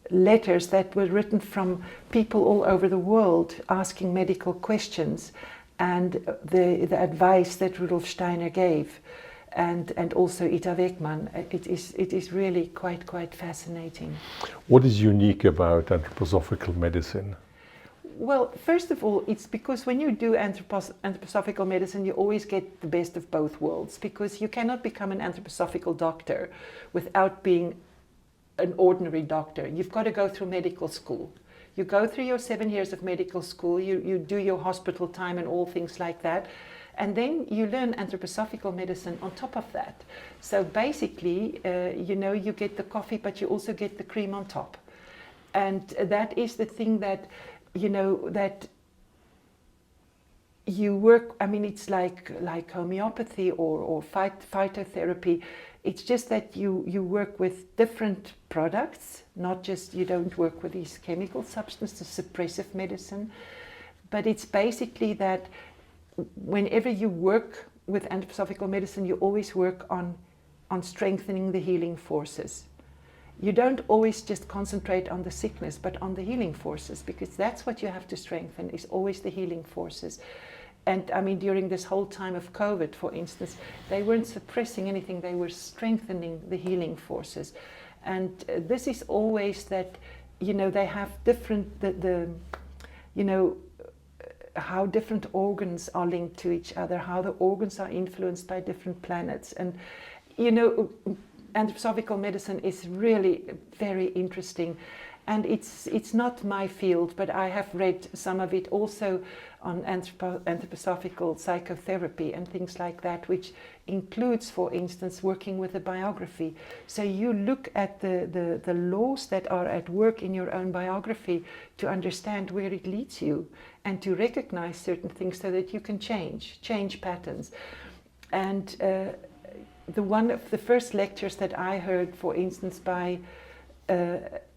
letters that were written from people all over the world asking medical questions, and the advice that Rudolf Steiner gave, and also Ita Wegman. It is really quite fascinating. What is unique about anthroposophical medicine? Well, first of all, it's because when you do anthroposophical medicine, you always get the best of both worlds, because you cannot become an anthroposophical doctor without being an ordinary doctor. You've got to go through medical school. You go through your 7 years of medical school, you do your hospital time and all things like that, and then you learn anthroposophical medicine on top of that. So basically, you know, you get the coffee, but you also get the cream on top. And that is the thing that, you know, that you work, I mean, it's like homeopathy or phytotherapy. It's just that you work with different products, not just, you don't work with these chemical substances, suppressive medicine. But it's basically that whenever you work with anthroposophical medicine, you always work on strengthening the healing forces. You don't always just concentrate on the sickness, but on the healing forces, because that's what you have to strengthen, is always the healing forces. And I mean, during this whole time of COVID, for instance, they weren't suppressing anything, they were strengthening the healing forces. And this is always that, you know, they have different, you know, how different organs are linked to each other, how the organs are influenced by different planets. And, you know, anthroposophical medicine is really very interesting. And it's not my field, but I have read some of it also on anthroposophical psychotherapy and things like that, which includes, for instance, working with a biography. So you look at the laws that are at work in your own biography to understand where it leads you and to recognize certain things so that you can change patterns. And one of the first lectures that I heard, for instance, by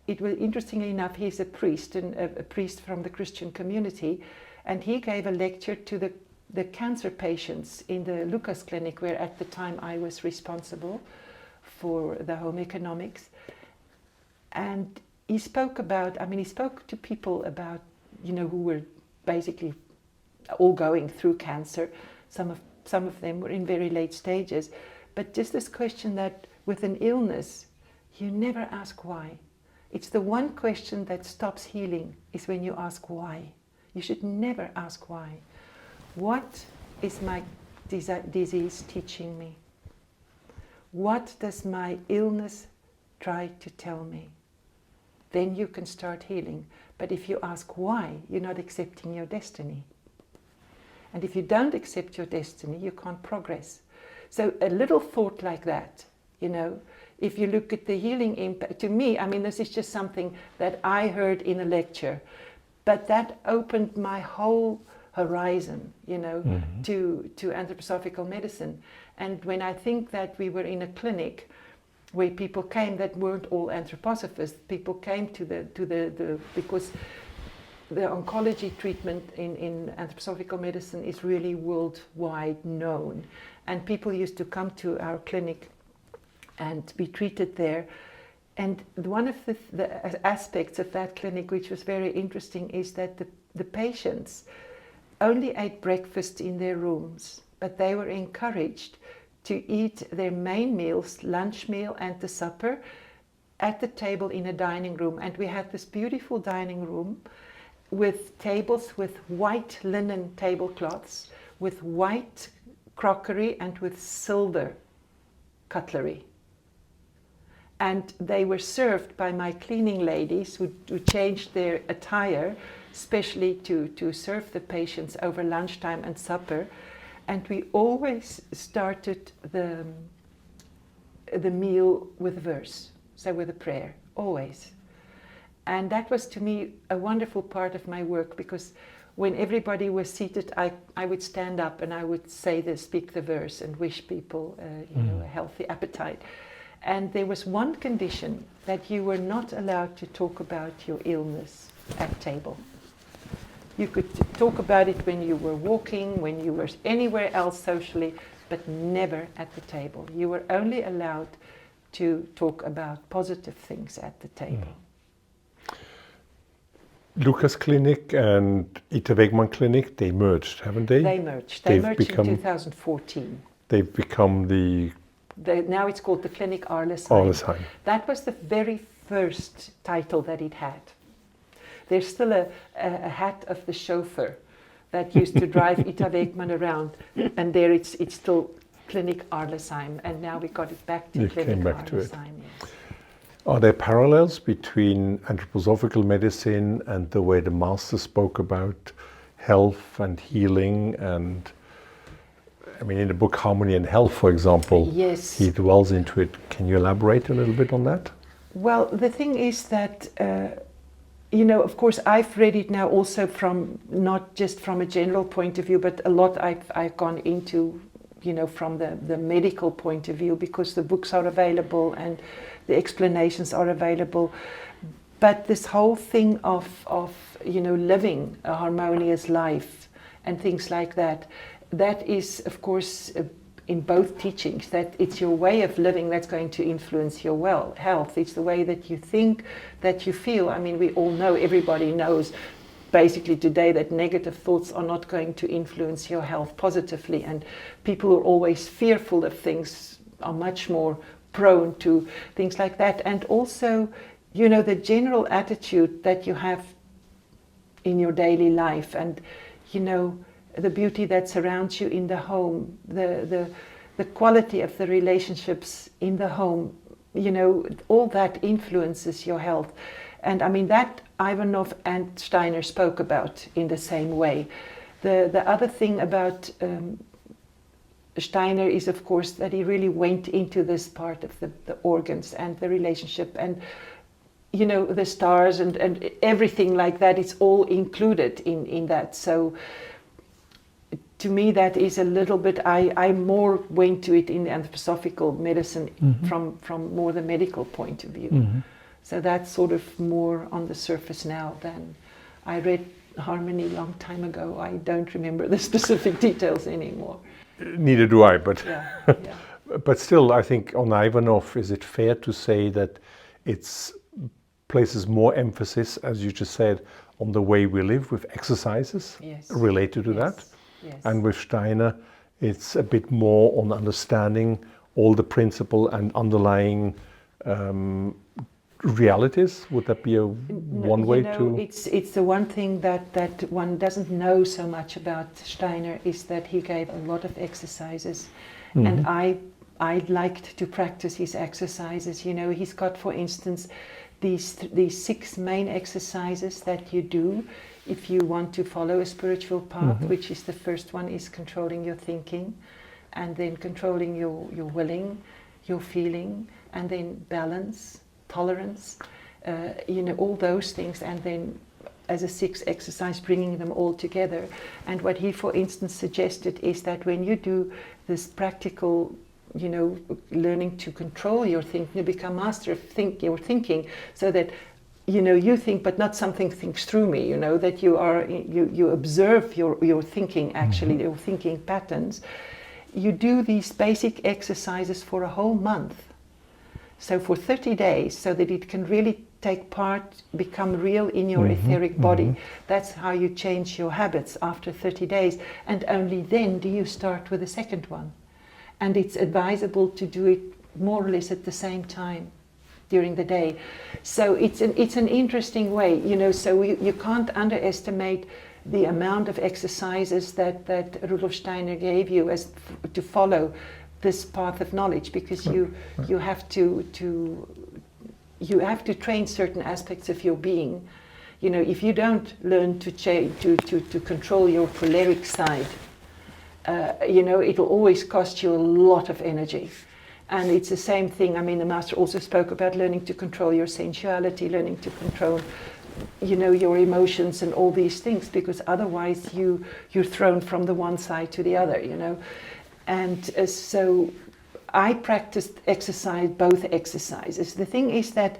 it was, interestingly enough, he's a priest, and a priest from the Christian community, and he gave a lecture to the cancer patients in the Lucas Clinic, where at the time I was responsible for the home economics. And he spoke he spoke to people about, who were basically all going through cancer. Some of them were in very late stages. But just this question that with an illness, you never ask why. It's the one question that stops healing, is when you ask why. You should never ask why. What is my disease teaching me? What does my illness try to tell me? Then you can start healing. But if you ask why, you're not accepting your destiny. And if you don't accept your destiny, you can't progress. So a little thought like that, if you look at the healing impact, to me, this is just something that I heard in a lecture, but that opened my whole horizon, to anthroposophical medicine. And when I think that we were in a clinic where people came that weren't all anthroposophists, people came because the oncology treatment in anthroposophical medicine is really worldwide known. And people used to come to our clinic and be treated there. And one of the aspects of that clinic, which was very interesting, is that the patients only ate breakfast in their rooms, but they were encouraged to eat their main meals, lunch meal and the supper, at the table in a dining room. And we had this beautiful dining room with tables with white linen tablecloths, with white crockery and with silver cutlery. And they were served by my cleaning ladies who changed their attire, especially to serve the patients over lunchtime and supper. And we always started the meal with a verse, so with a prayer, always. And that was to me a wonderful part of my work, because when everybody was seated, I would stand up and I would speak the verse and wish people a healthy appetite. And there was one condition, that you were not allowed to talk about your illness at table. You could talk about it when you were walking, when you were anywhere else socially, but never at the table. You were only allowed to talk about positive things at the table. Lucas Clinic and Ita Wegman Clinic, they merged, haven't they? They merged. They merged in 2014. They've become now it's called the Clinic Arlesheim. Arlesheim. That was the very first title that it had. There's still a hat of the chauffeur that used to drive Ita Wegman around, and there it's still Clinic Arlesheim, and now we got it back to you Clinic came back Arlesheim. To it. Yes. Are there parallels between anthroposophical medicine and the way the master spoke about health and healing? And in the book Harmony and Health, for example, yes, he dwells into it. Can you elaborate a little bit on that? Well, the thing is that, of course, I've read it now also from, not just from a general point of view, but a lot I've gone into, from the medical point of view, because the books are available and the explanations are available. But this whole thing of living a harmonious life and things like that, that is, of course, in both teachings, that it's your way of living that's going to influence your health. It's the way that you think, that you feel. We all know, everybody knows basically today, that negative thoughts are not going to influence your health positively, and people who are always fearful of things are much more prone to things like that. And also, the general attitude that you have in your daily life, and the beauty that surrounds you in the home, the quality of the relationships in the home, you know, all that influences your health. And I mean, that Ivanov and Steiner spoke about in the same way. The other thing about Steiner is, of course, that he really went into this part of the organs and the relationship and, you know, the stars and everything like that. It's all included in that. So to me, that is a little bit, I more went to it in anthroposophical medicine from more the medical point of view. So that's sort of more on the surface now than I read Harmony a long time ago. I don't remember the specific details anymore. Neither do I, but Yeah. but still, I think on Ivanov, is it fair to say that it's places more emphasis, as you just said, on the way we live with exercises related to that? Yes. And with Steiner, it's a bit more on understanding all the principle and underlying realities. Would that be one way to? It's the one thing that one doesn't know so much about Steiner is that he gave a lot of exercises, and I liked to practice his exercises. You know, he's got, for instance, these 6 main exercises that you do if you want to follow a spiritual path, which is the first one is controlling your thinking, and then controlling your willing, your feeling, and then balance, tolerance, you know, all those things, and then as a 6th exercise, bringing them all together. And what he, for instance, suggested is that when you do this practical, you know, learning to control your thinking, you become master of your thinking, so that, you know, you think, but not something thinks through me, you know, that you observe your thinking, actually, your thinking patterns. You do these basic exercises for a whole month. So for 30 days, so that it can really take part, become real in your etheric body. That's how you change your habits after 30 days. And only then do you start with the second one. And it's advisable to do it more or less at the same time during the day. So it's an interesting way, you know, so you can't underestimate the amount of exercises that Rudolf Steiner gave you as to follow this path of knowledge, because you have to train certain aspects of your being. You know, if you don't learn to control your choleric side, you know, it'll always cost you a lot of energy. And it's the same thing. I mean, the master also spoke about learning to control your sensuality, learning to control, you know, your emotions and all these things, because otherwise you're thrown from the one side to the other, you know. And so I practiced both exercises. The thing is that,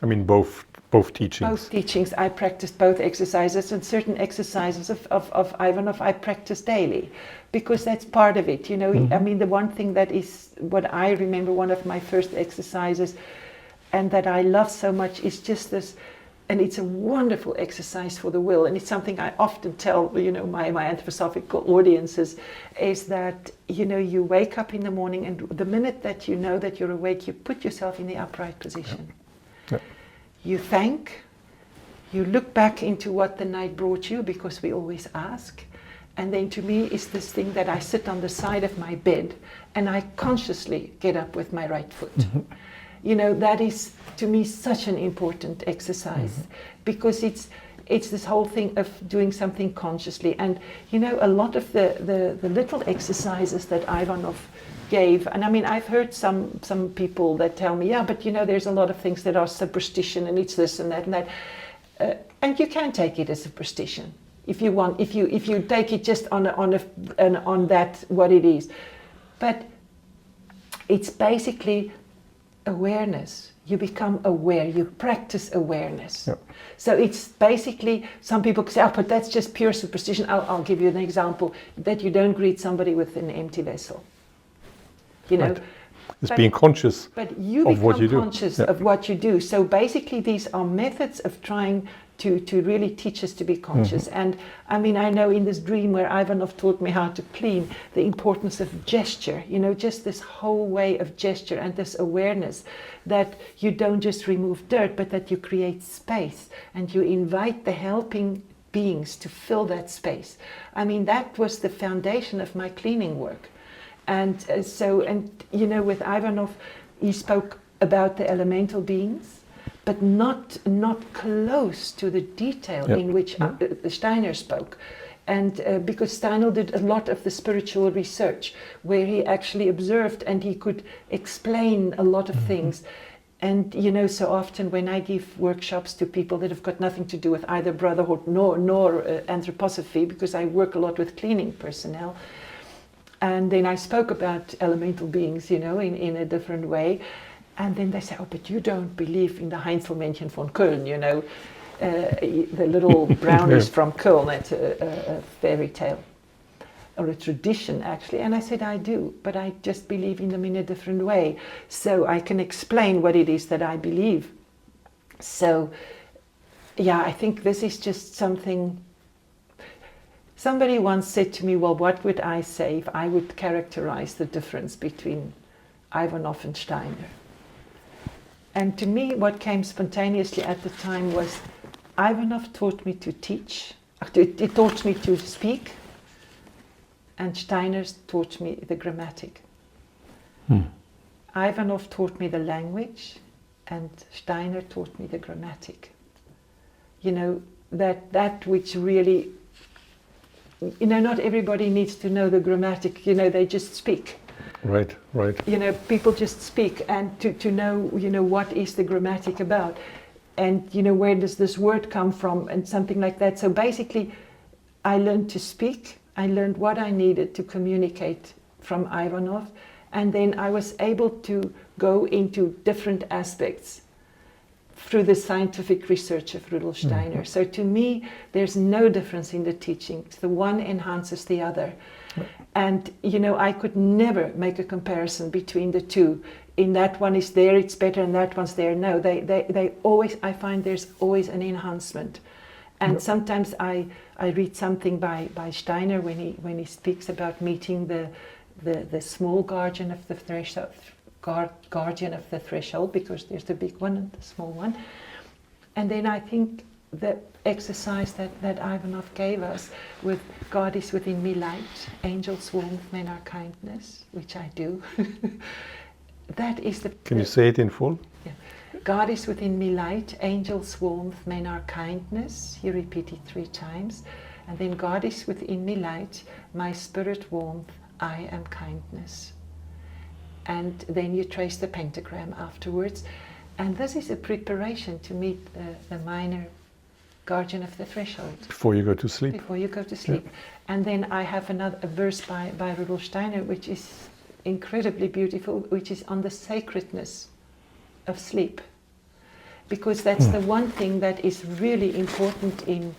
I mean, both teachings. Both teachings, I practiced both exercises, and certain exercises of Ivanov I practice daily, because that's part of it, you know. I mean, the one thing that is what I remember, one of my first exercises, and that I love so much, is just this. And it's a wonderful exercise for the will, and it's something I often tell, you know, my anthroposophical audiences, is that, you know, you wake up in the morning, and the minute that you know that you're awake, you put yourself in the upright position. Yeah. You thank, you look back into what the night brought you, because we always ask, and then to me is this thing that I sit on the side of my bed and I consciously get up with my right foot. You know, that is to me such an important exercise, because it's this whole thing of doing something consciously. And you know, a lot of the little exercises that Ivanov gave, and I mean, I've heard some people that tell me, yeah, but you know, there's a lot of things that are superstition, and it's this and that and that, and you can take it as superstition if you want, if you take it just on that what it is, but it's basically awareness. You become aware, you practice awareness. Yep. So it's basically, some people say, oh, but that's just pure superstition. I'll give you an example, that you don't greet somebody with an empty vessel. You know, right. It's being conscious but you of what you do. become conscious of what you do. So basically these are methods of trying to really teach us to be conscious. And I mean, I know in this dream where Ivanov taught me how to clean, the importance of gesture, you know, just this whole way of gesture and this awareness that you don't just remove dirt, but that you create space and you invite the helping beings to fill that space. I mean, that was the foundation of my cleaning work. And so, you know, with Ivanov, he spoke about the elemental beings, but not close to the detail in which Steiner spoke. And because Steiner did a lot of the spiritual research, where he actually observed and he could explain a lot of things. And you know, so often when I give workshops to people that have got nothing to do with either brotherhood nor anthroposophy, because I work a lot with cleaning personnel, and then I spoke about elemental beings, you know, in a different way. And then they say, oh, but you don't believe in the Heinzelmännchen von Köln, you know, the little brownies from Köln. It's a fairy tale, or a tradition, actually. And I said, I do, but I just believe in them in a different way. So I can explain what it is that I believe. So, yeah, I think this is just something. Somebody once said to me, well, what would I say if I would characterize the difference between Ivanov and Steiner? And to me, what came spontaneously at the time was Ivanov taught me to teach, it taught me to speak, and Steiner taught me the grammatic. Ivanov taught me the language, and Steiner taught me the grammatic. You know, that which really, you know, not everybody needs to know the grammatic, you know, they just speak. Right, right. You know, people just speak, and to know, you know, what is the grammatic about, and you know, where does this word come from, and something like that. So basically, I learned to speak. I learned what I needed to communicate from Ivanov, and then I was able to go into different aspects through the scientific research of Rudolf Steiner. So to me, there's no difference in the teachings. The one enhances the other. And, you know, I could never make a comparison between the two. In that one is there, it's better, and that one's there. No, they always, I find there's always an enhancement. And sometimes I read something by Steiner when he speaks about meeting the small guardian of the threshold, guardian of the threshold, because there's the big one and the small one. And then I think the exercise that Ivanov gave us with God is within me light, angels warmth, men are kindness, which I do. That is the... Can you say it in full? Yeah. God is within me light, angels warmth, men are kindness. He repeated 3 times. And then God is within me light, my spirit warmth, I am kindness. And then you trace the pentagram afterwards. And this is a preparation to meet the minor guardian of the threshold. Before you go to sleep. Before you go to sleep. And then I have a verse by Rudolf Steiner, which is incredibly beautiful, which is on the sacredness of sleep. Because that's the one thing that is really important in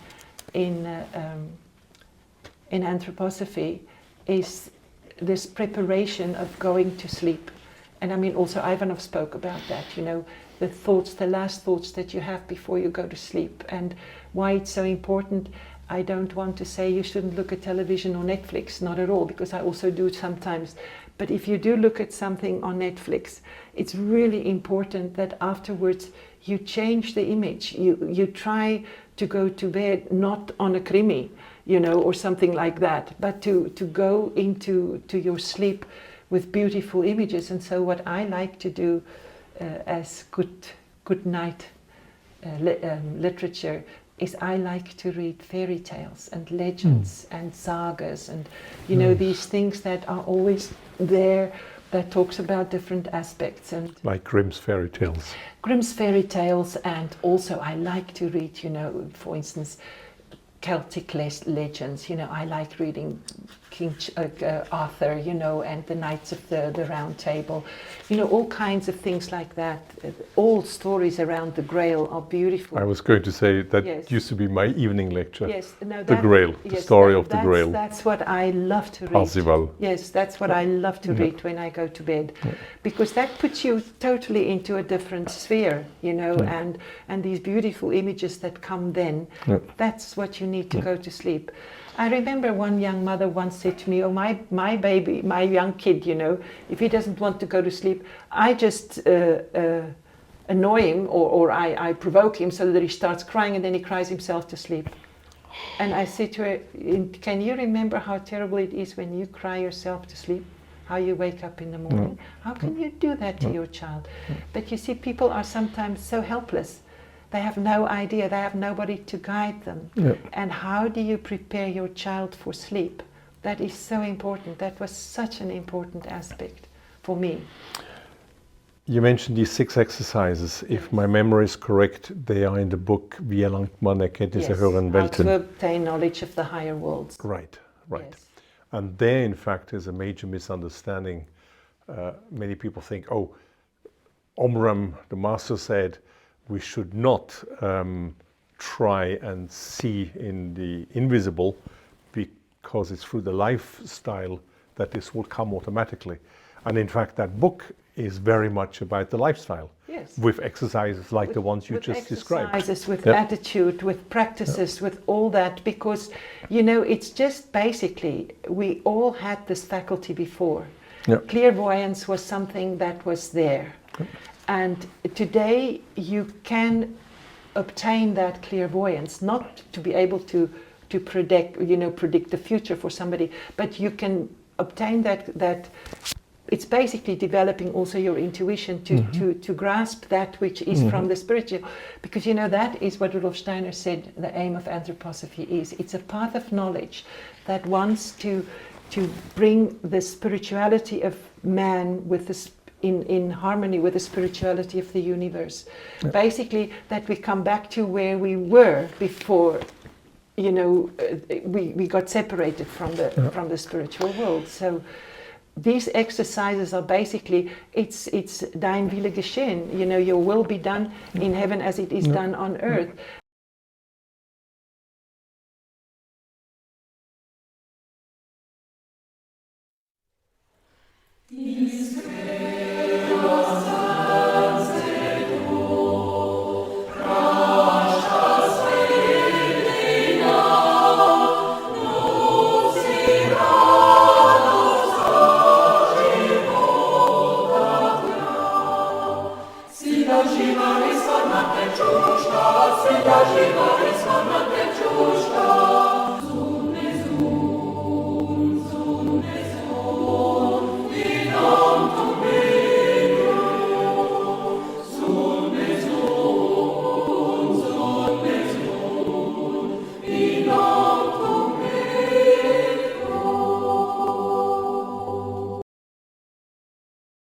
anthroposophy, is this preparation of going to sleep. And I mean, also Ivanov spoke about that, you know, the thoughts, the last thoughts that you have before you go to sleep, and why it's so important. I don't want to say you shouldn't look at television or Netflix, not at all, because I also do it sometimes. But if you do look at something on Netflix, it's really important that afterwards you change the image. You try to go to bed not on a krimi, you know, or something like that, but to go into your sleep with beautiful images. And so what I like to do as good night literature is I like to read fairy tales and legends and sagas, and you know, these things that are always there, that talks about different aspects. And like Grimm's fairy tales. Grimm's fairy tales, and also I like to read, you know, for instance, Celtic legends. You know, I like reading King Arthur, you know, and the Knights of the Round Table, you know, all kinds of things like that. All stories around the Grail are beautiful. I was going to say that Yes. used to be my evening lecture. Yes, no, The Grail, the story of the Grail. That's what I love to read. Parzival. Yes, that's what I love to read when I go to bed, because that puts you totally into a different sphere, you know, and these beautiful images that come then. That's what you need to go to sleep. I remember one young mother once said to me, oh, my baby, my young kid, you know, if he doesn't want to go to sleep, I just annoy him, or I provoke him so that he starts crying, and then he cries himself to sleep. And I said to her, can you remember how terrible it is when you cry yourself to sleep? how you wake up in the morning. How can you do that to your child? But you see, people are sometimes so helpless. They have no idea, they have nobody to guide them. And how do you prepare your child for sleep? That is so important. That was such an important aspect for me. You mentioned these 6 exercises. If my memory is correct, they are in the book Wie erlangt man Erkenntnisse höheren How Welten. to obtain knowledge of the higher worlds. Right. Yes. And there, in fact, is a major misunderstanding. Many people think, oh, Omram, the master, said we should not try and see in the invisible because it's through the lifestyle that this will come automatically. And in fact, that book is very much about the lifestyle. Yes. With exercises like the ones you just described. Exercises, with attitude, with practices, with all that, because, you know, it's just basically, we all had this faculty before. Clairvoyance was something that was there. And today you can obtain that clairvoyance, not to be able to predict the future for somebody, but you can obtain that it's basically developing also your intuition to grasp that which is from the spiritual, because you know that is what Rudolf Steiner said the aim of anthroposophy is. It's a path of knowledge that wants to bring the spirituality of man with the in harmony with the spirituality of the universe. Basically, that we come back to where we were before, you know, we got separated from the spiritual world. So these exercises are basically, it's dein Wille geschehen, you know, your will be done in heaven as it is done on earth. Sida živa is forma te čušta, sida živa is forma